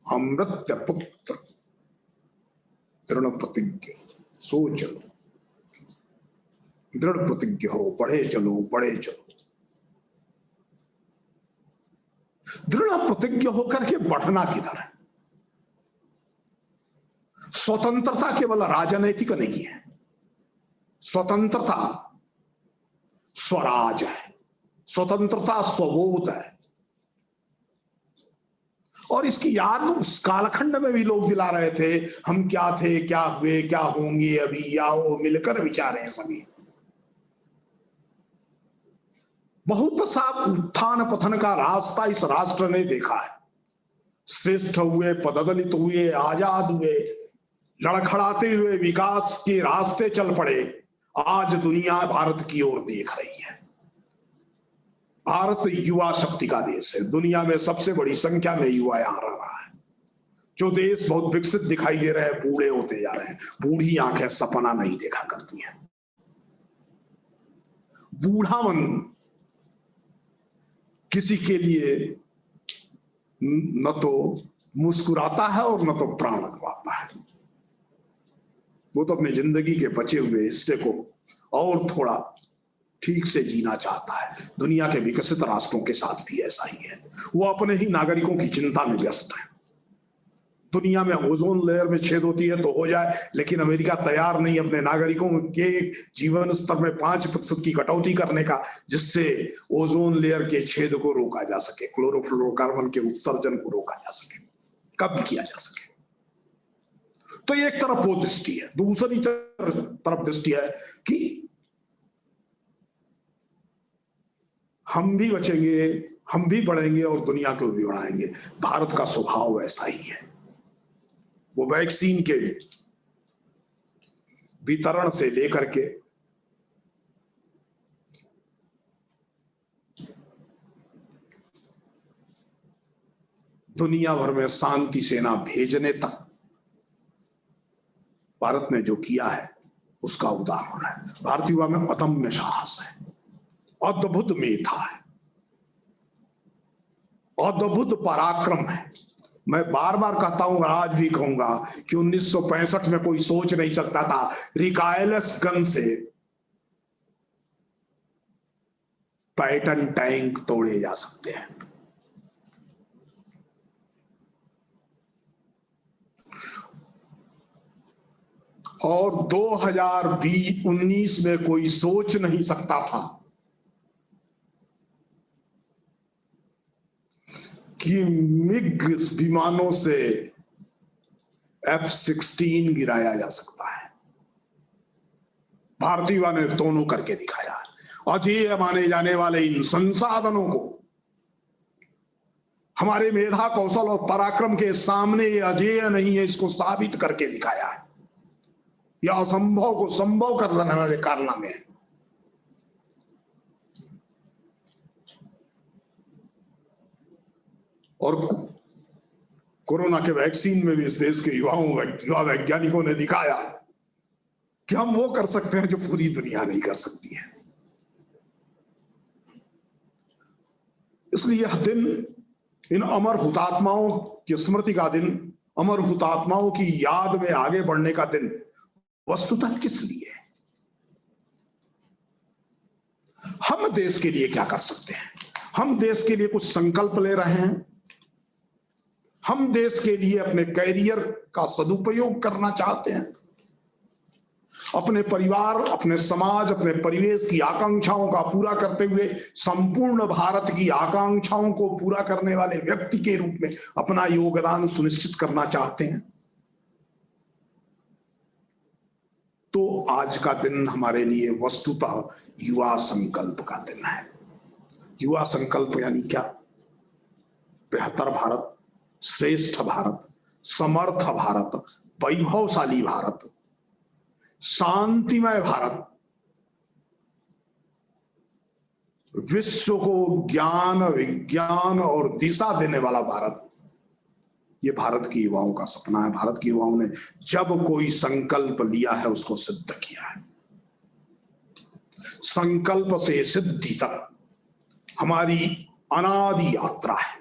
अमृत पुत्र दृढ़ प्रतिज्ञ सो चलो, दृढ़ प्रतिज्ञ हो, बढ़े चलो बढ़े चलो। दृढ़ प्रतिज्ञ होकर के बढ़ना किधर है? स्वतंत्रता केवल राजनैतिक नहीं है, स्वतंत्रता स्वराज है, स्वतंत्रता स्वबोध है। और इसकी याद उस कालखंड में भी लोग दिला रहे थे, हम क्या थे, क्या हुए, क्या होंगे, अभी आओ मिलकर विचारें सभी। बहुत सा उत्थान पतन का रास्ता इस राष्ट्र ने देखा है। श्रेष्ठ हुए, पददलित हुए, आजाद हुए, लड़खड़ाते हुए विकास के रास्ते चल पड़े। आज दुनिया भारत की ओर देख रही है। भारत युवा शक्ति का देश है, दुनिया में सबसे बड़ी संख्या में युवा यहां रह रहा है। जो देश बहुत विकसित दिखाई दे रहे हैं, बूढ़े होते जा रहे हैं। बूढ़ी आंखें सपना नहीं देखा करती हैं। बूढ़ा मन किसी के लिए न तो मुस्कुराता है और न तो प्राण गंवाता है। वो तो अपनी जिंदगी के बचे हुए हिस्से को और थोड़ा ठीक से जीना चाहता है। दुनिया के विकसित राष्ट्रों के साथ भी ऐसा ही है। वो अपने ही नागरिकों की चिंता में व्यस्त है। दुनिया में ओजोन लेयर में छेद होती है तो हो जाए, लेकिन अमेरिका तैयार नहीं अपने नागरिकों के जीवन स्तर में 5% की कटौती करने का, जिससे ओजोन लेयर के छेद को रोका जा सके, क्लोरोफ्लोरोकार्बन के उत्सर्जन को रोका जा सके, कब किया जा सके। तो एक तरफ वो दृष्टि है। दूसरी तरफ दृष्टि है कि हम भी बचेंगे, हम भी बढ़ेंगे और दुनिया को भी बढ़ाएंगे। भारत का स्वभाव वैसा ही है। वो वैक्सीन के वितरण से लेकर के दुनिया भर में शांति सेना भेजने तक भारत ने जो किया है उसका उदाहरण है। भारतीय युवा में अदम्य साहस है, अद्भुत मेधा है, अद्भुत पराक्रम है। मैं बार बार कहता हूं, आज भी कहूंगा कि 1965 में कोई सोच नहीं सकता था रिकायलेस गन से पैटर्न टैंक तोड़े जा सकते हैं। और 2019 में कोई सोच नहीं सकता था कि मिग विमानों से F-16 गिराया जा सकता है। भारतीय युवा ने दोनों करके दिखाया। अजेय माने जाने वाले इन संसाधनों को हमारे मेधा, कौशल और पराक्रम के सामने ये अजेय नहीं है, इसको साबित करके दिखाया है। यह असंभव को संभव कर देने वाले कारनामे हैं। और कोरोना के वैक्सीन में भी इस देश के युवा वैज्ञानिकों ने दिखाया कि हम वो कर सकते हैं जो पूरी दुनिया नहीं कर सकती है। इसलिए यह दिन, इन अमर हुतात्माओं की स्मृति का दिन, अमर हुतात्माओं की याद में आगे बढ़ने का दिन वस्तुतः किस लिए है? हम देश के लिए क्या कर सकते हैं? हम देश के लिए कुछ संकल्प ले रहे हैं। हम देश के लिए अपने कैरियर का सदुपयोग करना चाहते हैं। अपने परिवार, अपने समाज, अपने परिवेश की आकांक्षाओं का पूरा करते हुए संपूर्ण भारत की आकांक्षाओं को पूरा करने वाले व्यक्ति के रूप में अपना योगदान सुनिश्चित करना चाहते हैं। तो आज का दिन हमारे लिए वस्तुतः युवा संकल्प का दिन है। युवा संकल्प यानी क्या? बेहतर भारत, श्रेष्ठ भारत, समर्थ भारत, वैभवशाली भारत, शांतिमय भारत, विश्व को ज्ञान, विज्ञान और दिशा देने वाला भारत, ये भारत के युवाओं का सपना है। भारत के युवाओं ने जब कोई संकल्प लिया है उसको सिद्ध किया है। संकल्प से सिद्धि तक हमारी अनादि यात्रा है।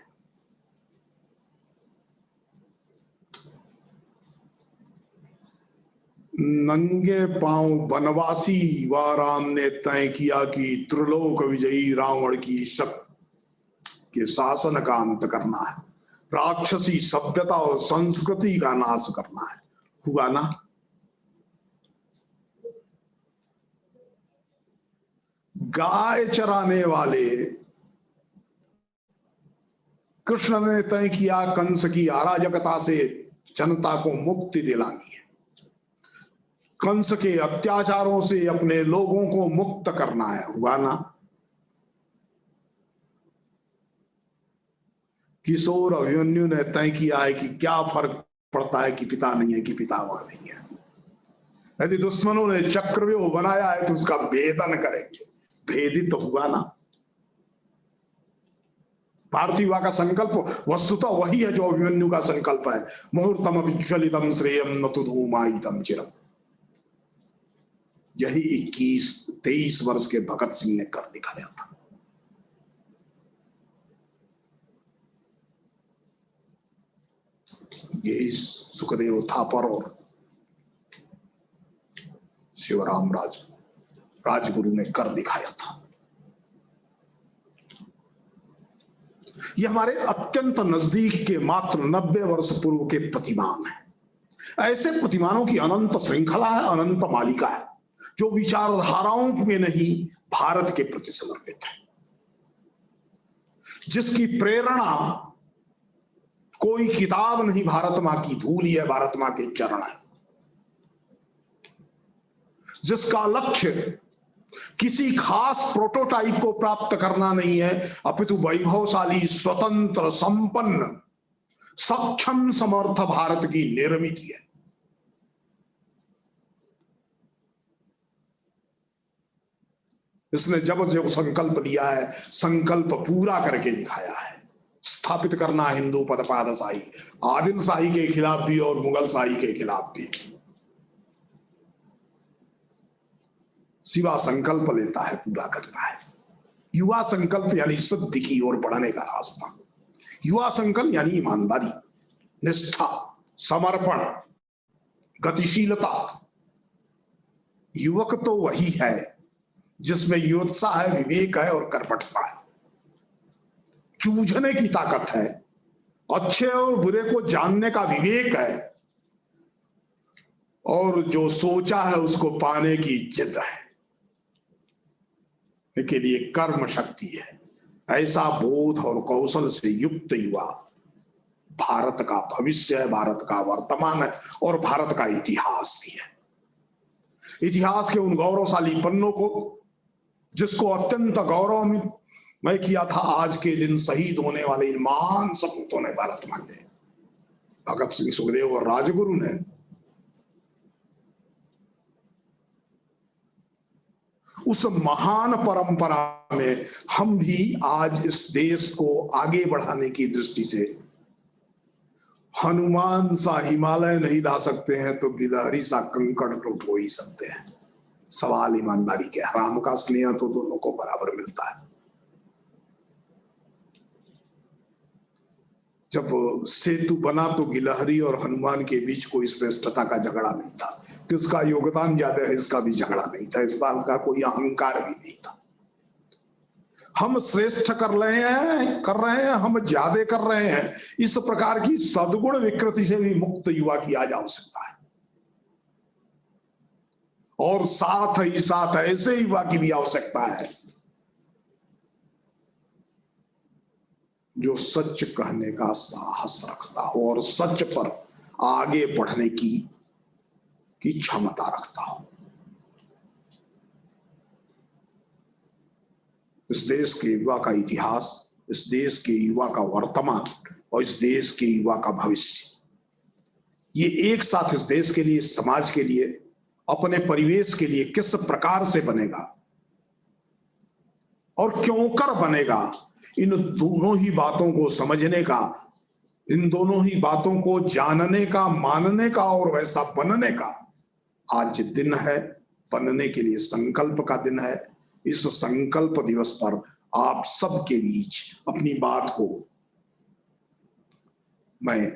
नंगे पांव बनवासी युवा राम ने तय किया कि त्रिलोक विजयी रावण की शक्ति के शासन का अंत करना है, राक्षसी सभ्यता और संस्कृति का नाश करना है। हुआ ना? गाय चराने वाले कृष्ण ने तय किया कंस की अराजकता से जनता को मुक्ति दिलानी है, कंस के अत्याचारों से अपने लोगों को मुक्त करना है। हुआ ना? किशोर अभिमन्यु ने तय किया है कि क्या फर्क पड़ता है कि पिता नहीं है कि पिता वहां नहीं है। यदि दुश्मनों ने चक्रव्यूह बनाया है तो उसका भेदन करेंगे। भेदित तो हुआ ना? भारतीय युवा का संकल्प वस्तुतः वही है जो अभिमन्यु का संकल्प है, मुहूर्तम विज्वलितम श्रेयम न तु धूमायितम चिरम। यही 21-23 वर्ष के भगत सिंह ने कर दिखाया था। यही सुखदेव थापर और शिवराम राजगुरु ने कर दिखाया था। ये हमारे अत्यंत नजदीक के मात्र 90 वर्ष पूर्व के प्रतिमान हैं। ऐसे प्रतिमानों की अनंत श्रृंखला है, अनंत मालिका है, जो विचारधाराओं में नहीं भारत के प्रति समर्पित है, जिसकी प्रेरणा कोई किताब नहीं, भारत मां की धूल है, भारत मां के चरण है, जिसका लक्ष्य किसी खास प्रोटोटाइप को प्राप्त करना नहीं है, अपितु वैभवशाली, स्वतंत्र, संपन्न, सक्षम, समर्थ भारत की निर्मित है। इसने जब जब संकल्प लिया है, संकल्प पूरा करके दिखाया है। स्थापित करना हिंदू पदपादशाही, आदिल शाही के खिलाफ भी और मुगल शाही के खिलाफ भी। शिवा संकल्प लेता है, पूरा करता है। युवा संकल्प यानी सिद्धि की ओर बढ़ने का रास्ता। युवा संकल्प यानी ईमानदारी, निष्ठा, समर्पण, गतिशीलता। युवक तो वही है जिसमें योत्साह है, विवेक है और कर्मठता है, चूझने की ताकत है, अच्छे और बुरे को जानने का विवेक है, और जो सोचा है उसको पाने की जिद है, के लिए कर्म शक्ति है। ऐसा बोध और कौशल से युक्त युवा भारत का भविष्य है, भारत का वर्तमान है और भारत का इतिहास भी है। इतिहास के उन गौरवशाली पन्नों को, जिसको अत्यंत गौरव मैं किया था आज के दिन शहीद होने वाले इन महान सपूतों ने, भारत मां के भगत सिंह, सुखदेव और राजगुरु ने, उस महान परंपरा में हम भी आज इस देश को आगे बढ़ाने की दृष्टि से हनुमान सा हिमालय नहीं ला सकते हैं तो गिलहरी सा कंकड़ तो ढो ही सकते हैं। सवाल ईमानदारी के, हराम का स्नेह तो दोनों को बराबर मिलता है। जब सेतु बना तो गिलहरी और हनुमान के बीच कोई श्रेष्ठता का झगड़ा नहीं था, किसका योगदान ज्यादा है इसका भी झगड़ा नहीं था, इस बात का कोई अहंकार भी नहीं था। हम श्रेष्ठ कर रहे हैं, हम ज्यादा कर रहे हैं, इस प्रकार की सद्गुण विकृति से भी मुक्त युवा की आज आवश्यकता है। और साथ ही साथ ऐसे युवा की भी आवश्यकता है जो सच कहने का साहस रखता हो और सच पर आगे बढ़ने की क्षमता रखता हो। इस देश के युवा का इतिहास, इस देश के युवा का वर्तमान और इस देश के युवा का भविष्य, ये एक साथ इस देश के लिए, समाज के लिए, अपने परिवेश के लिए किस प्रकार से बनेगा और क्यों कर बनेगा, इन दोनों ही बातों को समझने का, इन दोनों ही बातों को जानने का, मानने का और वैसा बनने का आज दिन है। बनने के लिए संकल्प का दिन है। इस संकल्प दिवस पर आप सबके बीच अपनी बात को मैं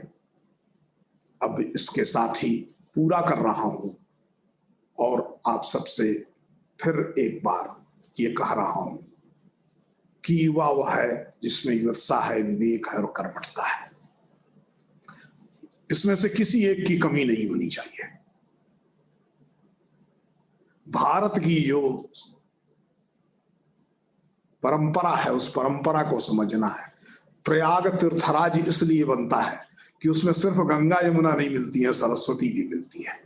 अब इसके साथ ही पूरा कर रहा हूं और आप सबसे फिर एक बार ये कह रहा हूं कि युवा वह है जिसमें योत्साह है, विवेक है और कर्मठता है। इसमें से किसी एक की कमी नहीं होनी चाहिए। भारत की जो परंपरा है उस परंपरा को समझना है। प्रयाग तीर्थराज इसलिए बनता है कि उसमें सिर्फ गंगा यमुना नहीं मिलती है, सरस्वती भी मिलती है।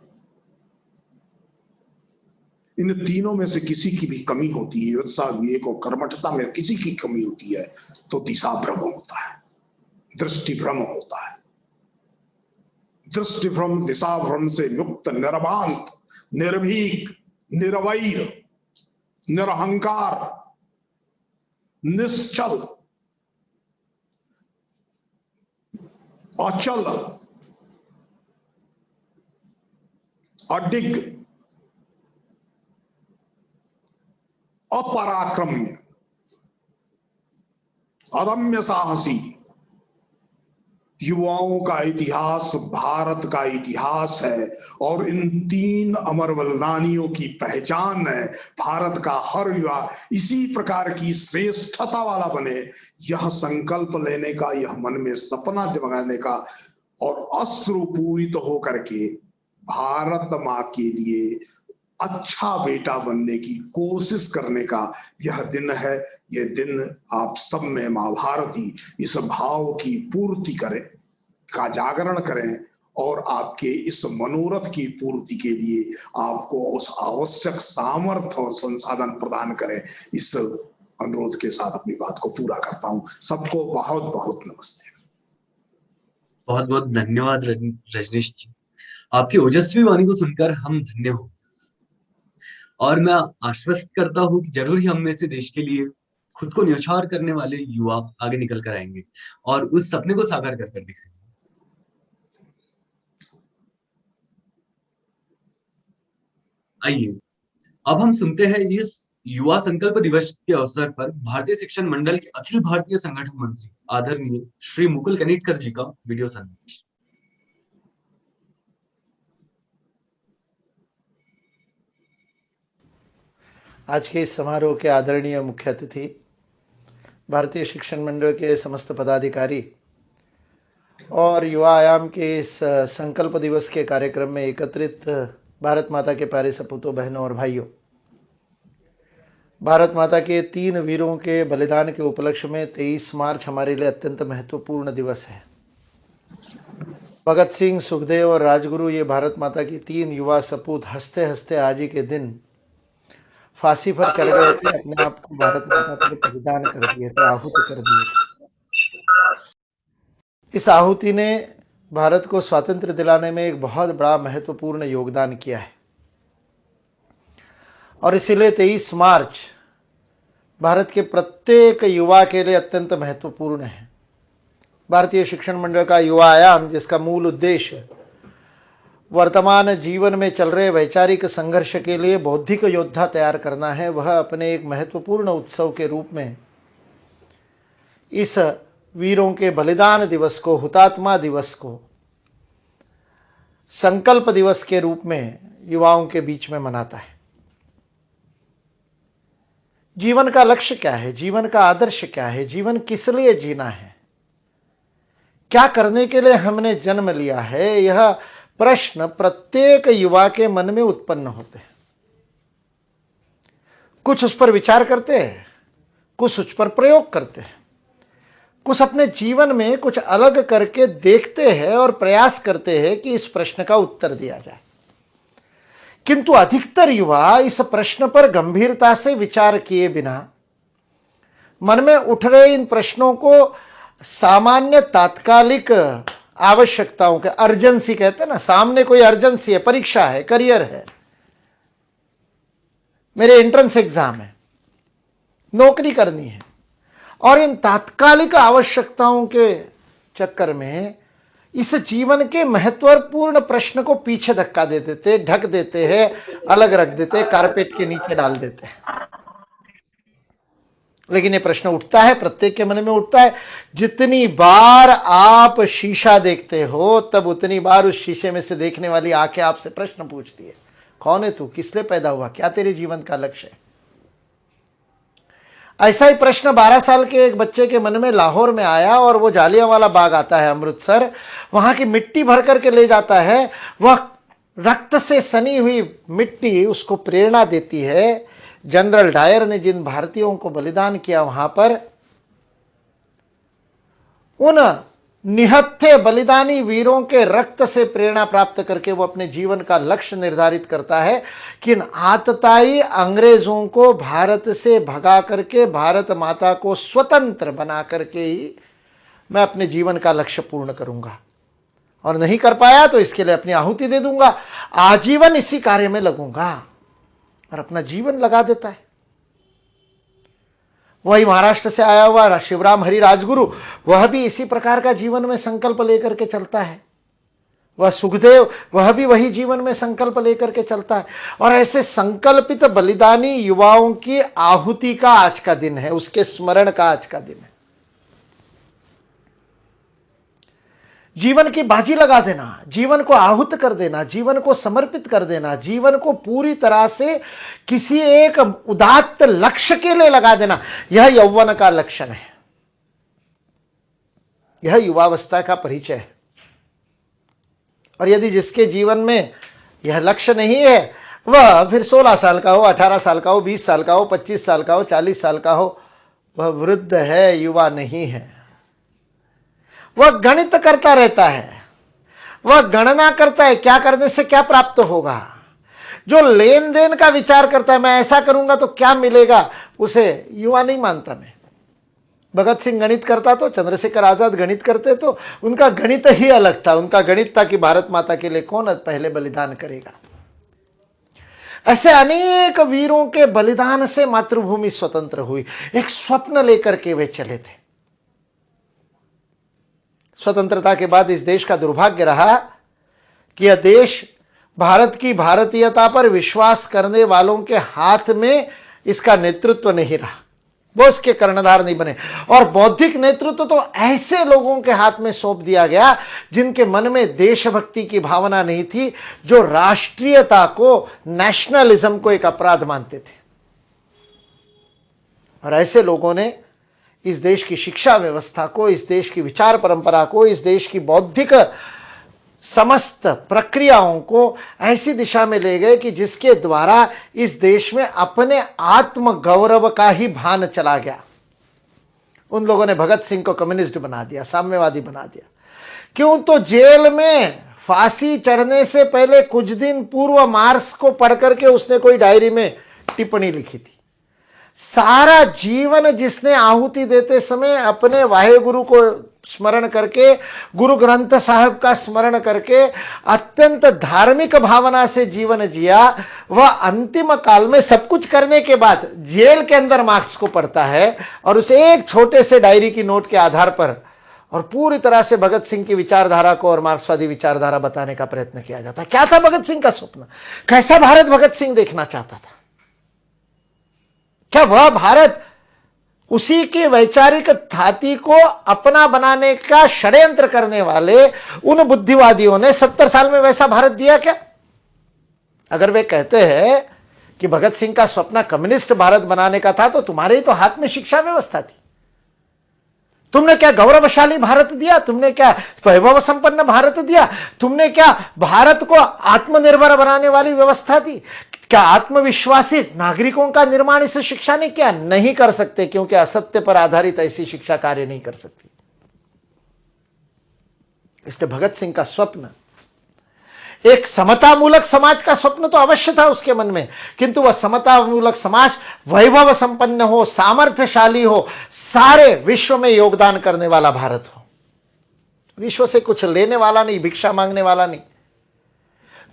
इन तीनों में से किसी की भी कमी होती है, उत्साह, विवेक और कर्मठता में किसी की कमी होती है तो दिशा भ्रम होता है, दृष्टि भ्रम होता है। दृष्टि भ्रम, दिशा भ्रम से मुक्त, निर्वांत, निर्भीक, निर्वैर, निरहंकार, निश्चल अचल, अडिग, अपराक्रम्य, अदम्य साहसी युवाओं का इतिहास भारत का इतिहास है। और इन 3 अमर बलिदानियों की पहचान है। भारत का हर युवा इसी प्रकार की श्रेष्ठता वाला बने, यह संकल्प लेने का, यह मन में सपना जगाने का और अश्रुपूरित होकर के भारत मां के लिए अच्छा बेटा बनने की कोशिश करने का यह दिन है। यह दिन आप सब में मां भारती इस भाव की पूर्ति करें, का जागरण करें और आपके इस मनोरथ की पूर्ति के लिए आपको उस आवश्यक सामर्थ्य और संसाधन प्रदान करें। इस अनुरोध के साथ अपनी बात को पूरा करता हूं। सबको बहुत बहुत नमस्ते। बहुत बहुत धन्यवाद रजनीश जी। आपकी ओजस्वी वाणी को सुनकर हम धन्य हो, और मैं आश्वस्त करता हूं कि जरूर ही हम में से देश के लिए खुद को न्यौछावर करने वाले युवा आगे निकल कर आएंगे और उस सपने को साकार कर दिखाएंगे। आइए अब हम सुनते हैं इस युवा संकल्प दिवस के अवसर पर भारतीय शिक्षण मंडल के अखिल भारतीय संगठन मंत्री आदरणीय श्री मुकुल कनिटकर जी का वीडियो संदेश। आज के इस समारोह के आदरणीय मुख्य अतिथि, भारतीय शिक्षण मंडल के समस्त पदाधिकारी और युवा आयाम के इस संकल्प दिवस के कार्यक्रम में एकत्रित भारत माता के प्यारे सपूतों, बहनों और भाइयों, भारत माता के 3 वीरों के बलिदान के उपलक्ष्य में 23 मार्च हमारे लिए अत्यंत महत्वपूर्ण दिवस है। भगत सिंह, सुखदेव और राजगुरु, ये भारत माता की 3 युवा सपूत हंसते हंसते आज ही के दिन फांसी पर चढ़ गए थे, अपने आप को भारत माता पर बलिदान कर दिए थे, आहुति कर दिए थे। इस आहुति ने भारत को स्वातंत्र्य दिलाने में एक बहुत बड़ा महत्वपूर्ण योगदान किया है और इसीलिए 23 मार्च भारत के प्रत्येक युवा के लिए अत्यंत महत्वपूर्ण है। भारतीय शिक्षण मंडल का युवा आयाम, जिसका मूल उद्देश्य वर्तमान जीवन में चल रहे वैचारिक संघर्ष के लिए बौद्धिक योद्धा तैयार करना है, वह अपने एक महत्वपूर्ण उत्सव के रूप में इस वीरों के बलिदान दिवस को, हुतात्मा दिवस को संकल्प दिवस के रूप में युवाओं के बीच में मनाता है। जीवन का लक्ष्य क्या है? जीवन का आदर्श क्या है? जीवन किस लिए जीना है? क्या करने के लिए हमने जन्म लिया है? यह प्रश्न प्रत्येक युवा के मन में उत्पन्न होते हैं। कुछ उस पर विचार करते हैं, कुछ उस पर प्रयोग करते हैं, कुछ अपने जीवन में कुछ अलग करके देखते हैं और प्रयास करते हैं कि इस प्रश्न का उत्तर दिया जाए। किंतु अधिकतर युवा इस प्रश्न पर गंभीरता से विचार किए बिना मन में उठ रहे इन प्रश्नों को सामान्य तात्कालिक आवश्यकताओं के, अर्जेंसी कहते हैं ना, सामने कोई अर्जेंसी है, परीक्षा है, करियर है, मेरे एंट्रेंस एग्जाम है, नौकरी करनी है, और इन तात्कालिक आवश्यकताओं के चक्कर में इस जीवन के महत्वपूर्ण प्रश्न को पीछे धक्का दे देते, ढक देते हैं, अलग रख देते, कारपेट के नीचे डाल देते हैं। लेकिन ये प्रश्न उठता है, प्रत्येक के मन में उठता है। जितनी बार आप शीशा देखते हो, तब उतनी बार उस शीशे में से देखने वाली आंखें आपसे प्रश्न पूछती है, कौन है तू? किस लिए पैदा हुआ? क्या तेरे जीवन का लक्ष्य है? ऐसा ही प्रश्न 12 साल के एक बच्चे के मन में लाहौर में आया, और वो जालियांवाला बाग आता है अमृतसर, वहां की मिट्टी भर करके ले जाता है। वह रक्त से सनी हुई मिट्टी उसको प्रेरणा देती है। जनरल डायर ने जिन भारतीयों को बलिदान किया, वहां पर उन निहत्थे बलिदानी वीरों के रक्त से प्रेरणा प्राप्त करके वो अपने जीवन का लक्ष्य निर्धारित करता है कि इन आतताई अंग्रेजों को भारत से भगा करके भारत माता को स्वतंत्र बना करके ही मैं अपने जीवन का लक्ष्य पूर्ण करूंगा, और नहीं कर पाया तो इसके लिए अपनी आहुति दे दूंगा, आजीवन इसी कार्य में लगूंगा, और अपना जीवन लगा देता है। वही महाराष्ट्र से आया हुआ शिवराम हरि राजगुरु, वह भी इसी प्रकार का जीवन में संकल्प लेकर के चलता है। वह सुखदेव, वह भी वही जीवन में संकल्प लेकर के चलता है। और ऐसे संकल्पित बलिदानी युवाओं की आहुति का आज का दिन है, उसके स्मरण का आज का दिन है। जीवन की बाजी लगा देना, जीवन को आहुत कर देना, जीवन को समर्पित कर देना, जीवन को पूरी तरह से किसी एक उदात्त लक्ष्य के लिए लगा देना, यह यौवन का लक्षण है, यह युवावस्था का परिचय है। और यदि जिसके जीवन में यह लक्ष्य नहीं है, वह फिर 16 साल का हो, 18 साल का हो, 20 साल का हो, 25 साल का हो, 40 साल का हो, वह वृद्ध है, युवा नहीं है। वह गणित करता रहता है, वह गणना करता है क्या करने से क्या प्राप्त होगा। जो लेन देन का विचार करता है, मैं ऐसा करूंगा तो क्या मिलेगा, उसे युवा नहीं मानता मैं। भगत सिंह गणित करता तो, चंद्रशेखर आजाद गणित करते तो, उनका गणित ही अलग था। उनका गणित था कि भारत माता के लिए कौन पहले बलिदान करेगा। ऐसे अनेक वीरों के बलिदान से मातृभूमि स्वतंत्र हुई। एक स्वप्न लेकर के वे चले थे। स्वतंत्रता के बाद इस देश का दुर्भाग्य रहा कि यह देश भारत की भारतीयता पर विश्वास करने वालों के हाथ में इसका नेतृत्व नहीं रहा, वो इसके कर्णधार नहीं बने। और बौद्धिक नेतृत्व तो ऐसे लोगों के हाथ में सौंप दिया गया जिनके मन में देशभक्ति की भावना नहीं थी, जो राष्ट्रीयता को, नेशनलिज्म को एक अपराध मानते थे। और ऐसे लोगों ने इस देश की शिक्षा व्यवस्था को, इस देश की विचार परंपरा को, इस देश की बौद्धिक समस्त प्रक्रियाओं को ऐसी दिशा में ले गए कि जिसके द्वारा इस देश में अपने आत्म गौरव का ही भान चला गया। उन लोगों ने भगत सिंह को कम्युनिस्ट बना दिया, साम्यवादी बना दिया। क्यों? तो जेल में फांसी चढ़ने से पहले कुछ दिन पूर्व मार्क्स को पढ़ करके उसने कोई डायरी में टिप्पणी लिखी थी। सारा जीवन जिसने आहुति देते समय अपने वाहेगुरु को स्मरण करके, गुरु ग्रंथ साहब का स्मरण करके अत्यंत धार्मिक भावना से जीवन जिया, वह अंतिम काल में सब कुछ करने के बाद जेल के अंदर मार्क्स को पढ़ता है और उसे एक छोटे से डायरी की नोट के आधार पर और पूरी तरह से भगत सिंह की विचारधारा को और मार्क्सवादी विचारधारा बताने का प्रयत्न किया जाता। क्या था भगत सिंह का स्वप्न? कैसा भारत भगत सिंह देखना चाहता था? क्या वह भारत उसी के वैचारिक थाती को अपना बनाने का षड्यंत्र करने वाले उन बुद्धिवादियों ने 70 साल में वैसा भारत दिया क्या? अगर वे कहते हैं कि भगत सिंह का स्वप्न कम्युनिस्ट भारत बनाने का था, तो तुम्हारे ही तो हाथ में शिक्षा व्यवस्था थी। तुमने क्या गौरवशाली भारत दिया? तुमने क्या वैभव संपन्न भारत दिया? तुमने क्या भारत को आत्मनिर्भर बनाने वाली व्यवस्था दी? क्या आत्मविश्वासी नागरिकों का निर्माण इस शिक्षा ने किया? नहीं कर सकते, क्योंकि असत्य पर आधारित ऐसी शिक्षा कार्य नहीं कर सकती। इसलिए भगत सिंह का स्वप्न, एक समतामूलक समाज का स्वप्न तो अवश्य था उसके मन में, किंतु वह समतामूलक समाज वैभव संपन्न हो, सामर्थ्यशाली हो, सारे विश्व में योगदान करने वाला भारत हो। विश्व से कुछ लेने वाला नहीं, भिक्षा मांगने वाला नहीं,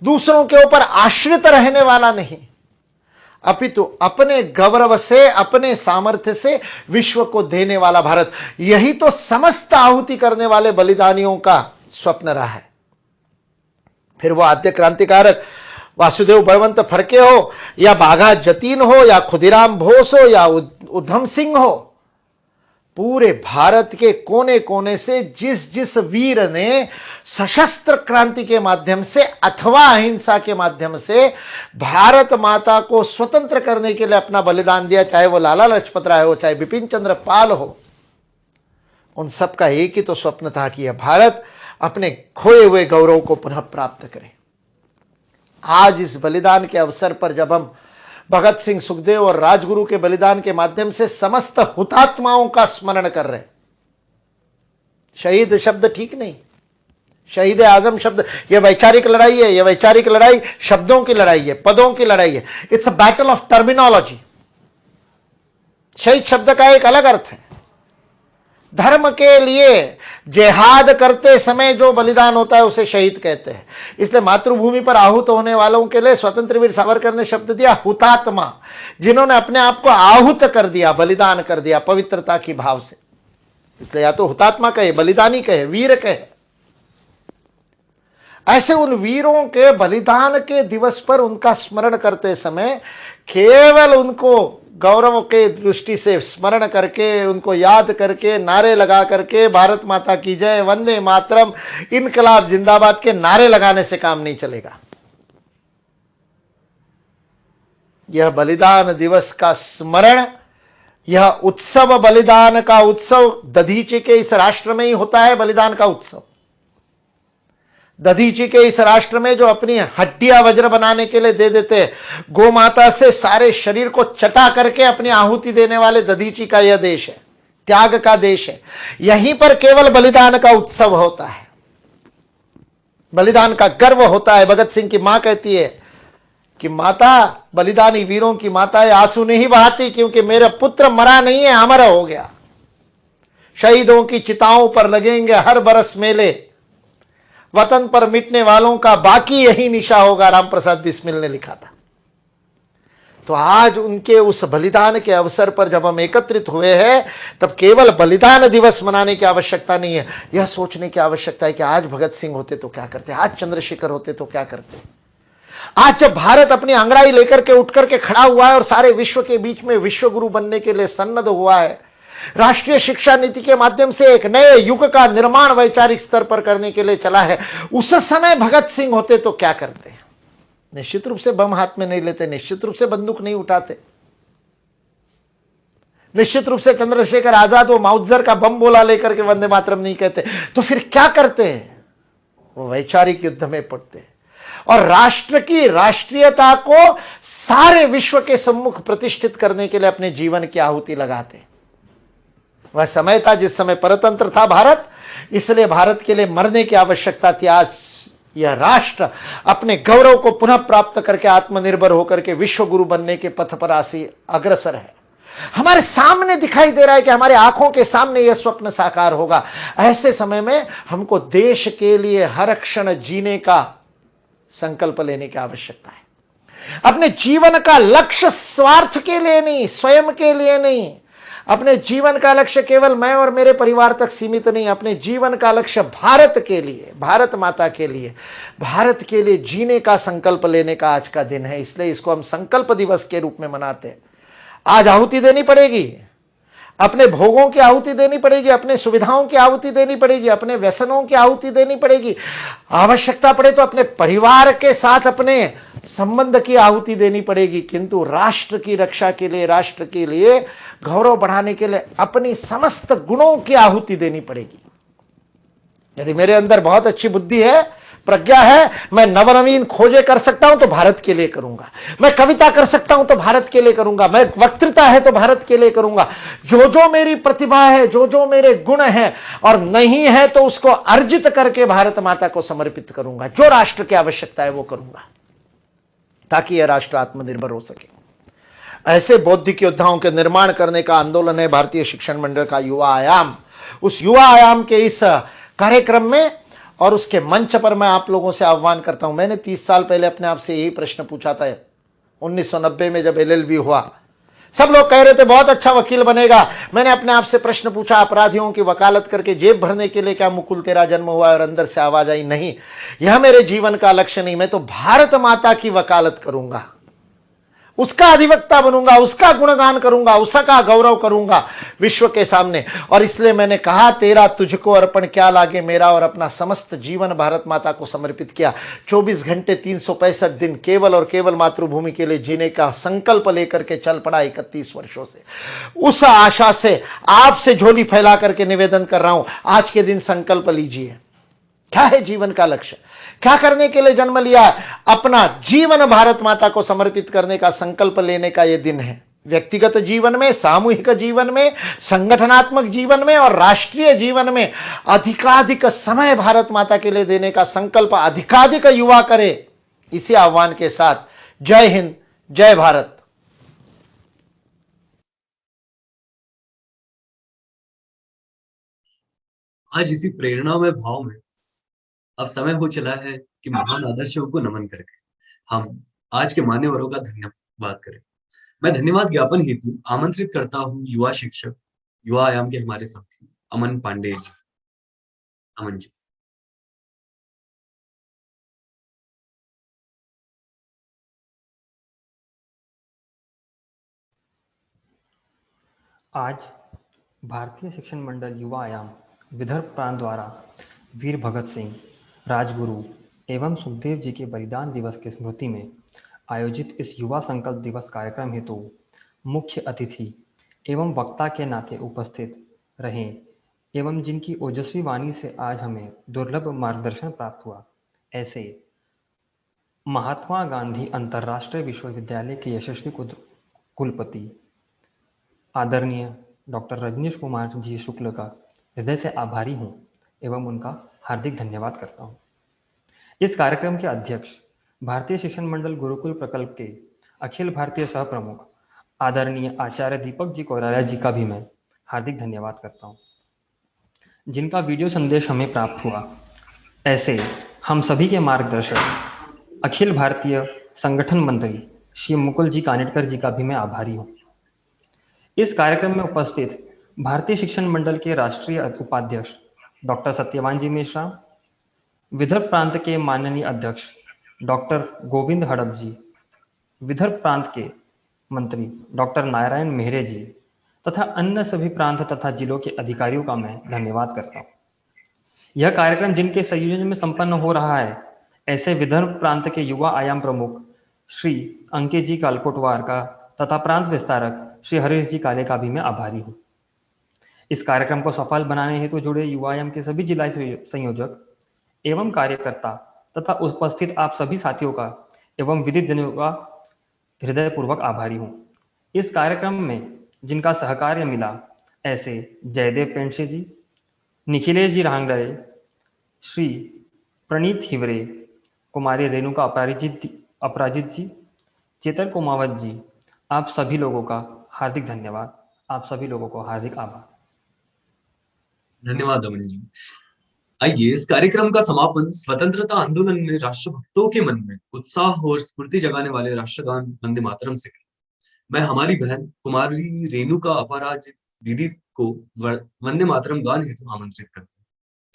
दूसरों के ऊपर आश्रित रहने वाला नहीं, अपितु अपने गौरव से, अपने सामर्थ्य से विश्व को देने वाला भारत। यही तो समस्त आहुति करने वाले बलिदानियों का स्वप्न रहा है। फिर वो आद्य क्रांतिकारक वासुदेव बलवंत फड़के हो, या बाघा जतीन हो, या खुदीराम बोस हो, या उधम सिंह हो, पूरे भारत के कोने कोने से जिस जिस वीर ने सशस्त्र क्रांति के माध्यम से अथवा अहिंसा के माध्यम से भारत माता को स्वतंत्र करने के लिए अपना बलिदान दिया, चाहे वो लाला लाजपत राय हो, चाहे बिपिन चंद्र पाल हो, उन सबका एक ही तो स्वप्न था कि यह भारत अपने खोए हुए गौरव को पुनः प्राप्त करे। आज इस बलिदान के अवसर पर जब हम भगत सिंह, सुखदेव और राजगुरु के बलिदान के माध्यम से समस्त हुतात्माओं का स्मरण कर रहे, शहीद शब्द ठीक नहीं, शहीद आजम शब्द, यह वैचारिक लड़ाई है, यह वैचारिक लड़ाई शब्दों की लड़ाई है, पदों की लड़ाई है। It's a battle of terminology. शहीद शब्द का एक अलग अर्थ है, धर्म के लिए जिहाद करते समय जो बलिदान होता है उसे शहीद कहते हैं। इसलिए मातृभूमि पर आहूत होने वालों के लिए स्वतंत्र वीर सावरकर ने शब्द दिया हुतात्मा, जिन्होंने अपने आप को आहूत कर दिया, बलिदान कर दिया पवित्रता की भाव से। इसलिए या तो हुतात्मा कहे, बलिदानी कहे, वीर कहे। ऐसे उन वीरों के बलिदान के दिवस पर उनका स्मरण करते समय केवल उनको गौरव के दृष्टि से स्मरण करके, उनको याद करके, नारे लगा करके भारत माता की जय, वंदे मातरम, इनकलाब जिंदाबाद के नारे लगाने से काम नहीं चलेगा। यह बलिदान दिवस का स्मरण, यह उत्सव, बलिदान का उत्सव दधीचि के इस राष्ट्र में ही होता है। बलिदान का उत्सव दधीचि के इस राष्ट्र में जो अपनी हड्डियां वज्र बनाने के लिए दे देते, गौ माता से सारे शरीर को चटा करके अपनी आहुति देने वाले दधीचि का यह देश है, त्याग का देश है। यहीं पर केवल बलिदान का उत्सव होता है, बलिदान का गर्व होता है। भगत सिंह की मां कहती है कि माता, बलिदानी वीरों की माता है, आंसू नहीं बहाती क्योंकि मेरा पुत्र मरा नहीं है, अमर हो गया। शहीदों की चिताओं पर लगेंगे हर बरस मेले, वतन पर मिटने वालों का बाकी यही निशा होगा, राम प्रसाद बिस्मिल ने लिखा था। तो आज उनके उस बलिदान के अवसर पर जब हम एकत्रित हुए हैं, तब केवल बलिदान दिवस मनाने की आवश्यकता नहीं है, यह सोचने की आवश्यकता है कि आज भगत सिंह होते तो क्या करते, आज चंद्रशेखर होते तो क्या करते। आज जब भारत अपनी अंगड़ाई लेकर के उठ करके खड़ा हुआ है और सारे विश्व के बीच में विश्व गुरु बनने के लिए सन्नद्ध हुआ है, राष्ट्रीय शिक्षा नीति के माध्यम से एक नए युग का निर्माण वैचारिक स्तर पर करने के लिए चला है, उस समय भगत सिंह होते तो क्या करते। निश्चित रूप से बम हाथ में नहीं लेते, निश्चित रूप से बंदूक नहीं उठाते, निश्चित रूप से चंद्रशेखर आजाद वो माउत्जर का बम बोला लेकर के वंदे मातरम नहीं कहते। तो फिर क्या करते, वो वैचारिक युद्ध में पड़ते और राष्ट्र की राष्ट्रीयता को सारे विश्व के सम्मुख प्रतिष्ठित करने के लिए अपने जीवन की आहुति लगाते। वह समय था जिस समय परतंत्र था भारत, इसलिए भारत के लिए मरने की आवश्यकता थी। आज यह राष्ट्र अपने गौरव को पुनः प्राप्त करके आत्मनिर्भर होकर के विश्व गुरु बनने के पथ पर अग्रसर है। हमारे सामने दिखाई दे रहा है कि हमारे आंखों के सामने यह स्वप्न साकार होगा। ऐसे समय में हमको देश के लिए हर क्षण जीने का संकल्प लेने की आवश्यकता है। अपने जीवन का लक्ष्य स्वार्थ के लिए नहीं, स्वयं के लिए नहीं, अपने जीवन का लक्ष्य केवल मैं और मेरे परिवार तक सीमित नहीं, अपने जीवन का लक्ष्य भारत के लिए, भारत माता के लिए, भारत के लिए जीने का संकल्प लेने का आज का दिन है। इसलिए इसको हम संकल्प दिवस के रूप में मनाते हैं। आज आहुति देनी पड़ेगी, अपने भोगों की आहुति देनी पड़ेगी, अपने सुविधाओं की आहुति देनी पड़ेगी, अपने व्यसनों की आहुति देनी पड़ेगी, आवश्यकता पड़े तो अपने परिवार के साथ अपने संबंध की आहुति देनी पड़ेगी, किंतु राष्ट्र की रक्षा के लिए, राष्ट्र के लिए गौरव बढ़ाने के लिए अपनी समस्त गुणों की आहुति देनी पड़ेगी। यदि मेरे अंदर बहुत अच्छी बुद्धि है, प्रज्ञा है, मैं नवनवीन खोजे कर सकता हूं तो भारत के लिए करूंगा, मैं कविता कर सकता हूं तो भारत के लिए करूंगा, मैं वक्तृता है तो भारत के लिए करूंगा। जो जो मेरी प्रतिभा है, जो जो मेरे गुण है और नहीं है तो उसको अर्जित करके भारत माता को समर्पित करूंगा। जो राष्ट्र की आवश्यकता है वो करूंगा ताकि यह राष्ट्र आत्मनिर्भर हो सके। ऐसे बौद्धिक योद्धाओं के निर्माण करने का आंदोलन है भारतीय शिक्षण मंडल का युवा आयाम। उस युवा आयाम के इस कार्यक्रम में और उसके मंच पर मैं आप लोगों से आह्वान करता हूं। मैंने 30 साल पहले अपने आप से यही प्रश्न पूछा था 1990 में जब LLB हुआ। सब लोग कह रहे थे बहुत अच्छा वकील बनेगा। मैंने अपने आप से प्रश्न पूछा, अपराधियों की वकालत करके जेब भरने के लिए क्या मुकुल तेरा जन्म हुआ? और अंदर से आवाज आई, नहीं, यह मेरे जीवन का लक्ष्य नहीं, मैं तो भारत माता की वकालत करूंगा, उसका अधिवक्ता बनूंगा, उसका गुणगान करूंगा, उसका गौरव करूंगा विश्व के सामने। और इसलिए मैंने कहा, तेरा तुझको अर्पण क्या लागे मेरा, और अपना समस्त जीवन भारत माता को समर्पित किया। 24 घंटे 365 दिन केवल और केवल मातृभूमि के लिए जीने का संकल्प लेकर के चल पड़ा 31 वर्षों से। उस आशा से आपसे झोली फैला करके निवेदन कर रहा हूं, आज के दिन संकल्प लीजिए। क्या है जीवन का लक्ष्य? क्या करने के लिए जन्म लिया? अपना जीवन भारत माता को समर्पित करने का संकल्प लेने का यह दिन है। व्यक्तिगत जीवन में, सामूहिक जीवन में, संगठनात्मक जीवन में और राष्ट्रीय जीवन में अधिकाधिक समय भारत माता के लिए देने का संकल्प अधिकाधिक युवा करे। इसी आह्वान के साथ जय हिंद, जय भारत। आज इसी प्रेरणामय भाव में अब समय हो चला है कि महान आदर्शों को नमन करके हम आज के मान्यवरों का धन्यवाद करें। मैं धन्यवाद ज्ञापन हेतु आमंत्रित करता हूँ युवा शिक्षक, युवा आयाम के हमारे साथी अमन पांडे जी। अमन जी। आज भारतीय शिक्षण मंडल युवा आयाम विदर्भ प्रांत द्वारा वीर भगत सिंह, राजगुरु एवं सुखदेव जी के बलिदान दिवस की स्मृति में आयोजित इस युवा संकल्प दिवस कार्यक्रम हेतु मुख्य अतिथि एवं वक्ता के नाते उपस्थित रहे एवं जिनकी ओजस्वी वाणी से आज हमें दुर्लभ मार्गदर्शन प्राप्त हुआ, ऐसे महात्मा गांधी अंतर्राष्ट्रीय विश्वविद्यालय के यशस्वी कुलपति आदरणीय डॉक्टर रजनीश कुमार जी शुक्ल का हृदय से आभारी हूं एवं उनका हार्दिक धन्यवाद करता हूं। इस कार्यक्रम के अध्यक्ष भारतीय शिक्षण मंडल गुरुकुल प्रकल्प के अखिल भारतीय सह प्रमुख आदरणीय आचार्य दीपक जी कोराया जी का भी मैं हार्दिक धन्यवाद करता हूं, जिनका वीडियो संदेश हमें प्राप्त हुआ। ऐसे हम सभी के मार्गदर्शक अखिल भारतीय संगठन मंत्री श्री मुकुल जी कानेटकर जी का भी मैं आभारी हूं। इस कार्यक्रम में उपस्थित भारतीय शिक्षण मंडल के राष्ट्रीय उपाध्यक्ष डॉक्टर सत्यवान जी मिश्रा, विदर्भ प्रांत के माननीय अध्यक्ष डॉक्टर गोविंद हड़प जी, विदर्भ प्रांत के मंत्री डॉक्टर नारायण मेहरे जी तथा अन्य सभी प्रांत तथा जिलों के अधिकारियों का मैं धन्यवाद करता हूँ। यह कार्यक्रम जिनके संयोजन में संपन्न हो रहा है, ऐसे विदर्भ प्रांत के युवा आयाम प्रमुख श्री अंकित जी कालकोटवार का तथा प्रांत विस्तारक श्री हरीश जी काले का भी मैं आभारी हूँ। इस कार्यक्रम को सफल बनाने हेतु जुड़े युवा आयाम के सभी जिला संयोजक एवं कार्यकर्ता तथा उपस्थित आप सभी साथियों का एवं विदित जनों का हृदयपूर्वक आभारी हूँ। इस कार्यक्रम में जिनका सहकार्य मिला, ऐसे जयदेव पेंडसे जी, निखिलेश जी रांगड़े, श्री प्रणीत हिवरे, कुमारी रेणुका अपराजित जी, चेतन कुमावत जी, आप सभी लोगों का हार्दिक धन्यवाद। आप सभी लोगों को हार्दिक आभार। धन्यवाद अमन जी। आइए इस कार्यक्रम का समापन स्वतंत्रता आंदोलन में राष्ट्रभक्तों के मन में उत्साह और स्फूर्ति जगाने वाले राष्ट्रगान वंदे मातरम से करें। मैं हमारी बहन कुमारी रेणुका अपराजित दीदी को वंदे मातरम गान हेतु आमंत्रित करते हैं।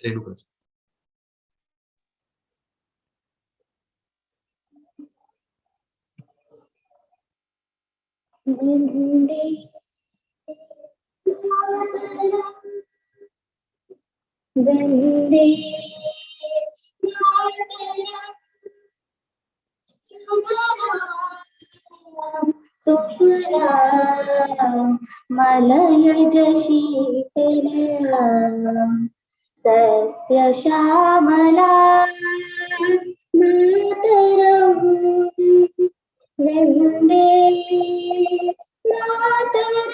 रेणुका जी। वंदे वंदे सुफलाम मलयज शीतलाम सस्य श्यामलाम मातरम वंदे मातरम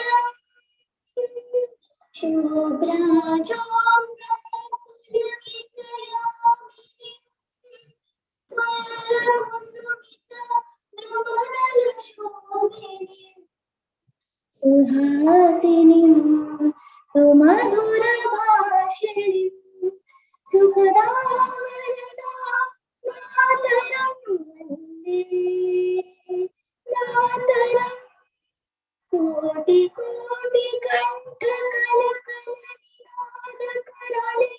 शुभ्रा ज्योत्स्ना पुलकितयामिनी फलकुसुमिता द्रुमदलशोभिनी सुहासिनी सुमधुरभाषिणी सुखदां वरदां मातरं वन्दे मातरम्। कोटि कोटि कंठ कलकल निनाद कराले,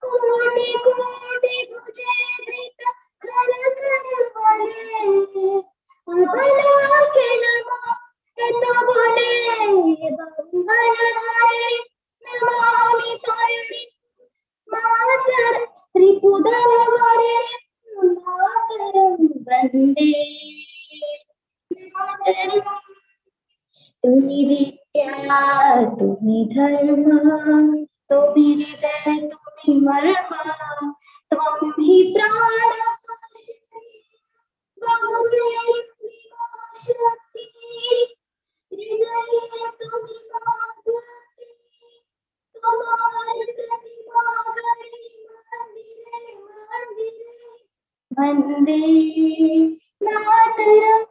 कोटि कोटि भुजे धृत खर खर वाले, अबला के नमा एत बोले बंधन धारिणी नमामि तारिणी मातर रिपुदन वारिणी मातरं वन्दे मातरम्। तुम्ही विद्या तुम्ही धर्म तुम्ही हृदय तुम्ही मर्म त्वं हि प्राण शक्ति हृदय तुम्ही माधुरी तुम्हारी प्रतिभा गणी मंदिरे मंदिरे वंदे मातरम्।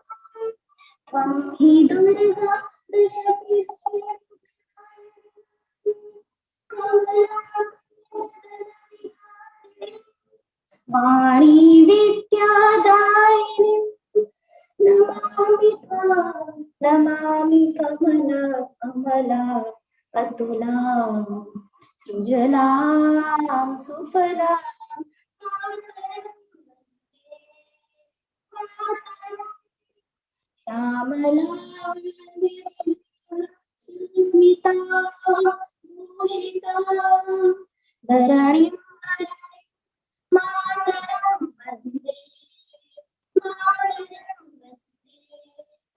त्वं हि दुर्गा दश कमला वाणी विद्यादायिनी नमामि त्वां नमामि कमला अतुलां सृजलां सुफलां श्यामलां सुस्मितां भूषितां धरणीं मातरं वन्दे मातरं वन्दे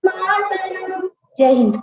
मातरं। जय हिंद।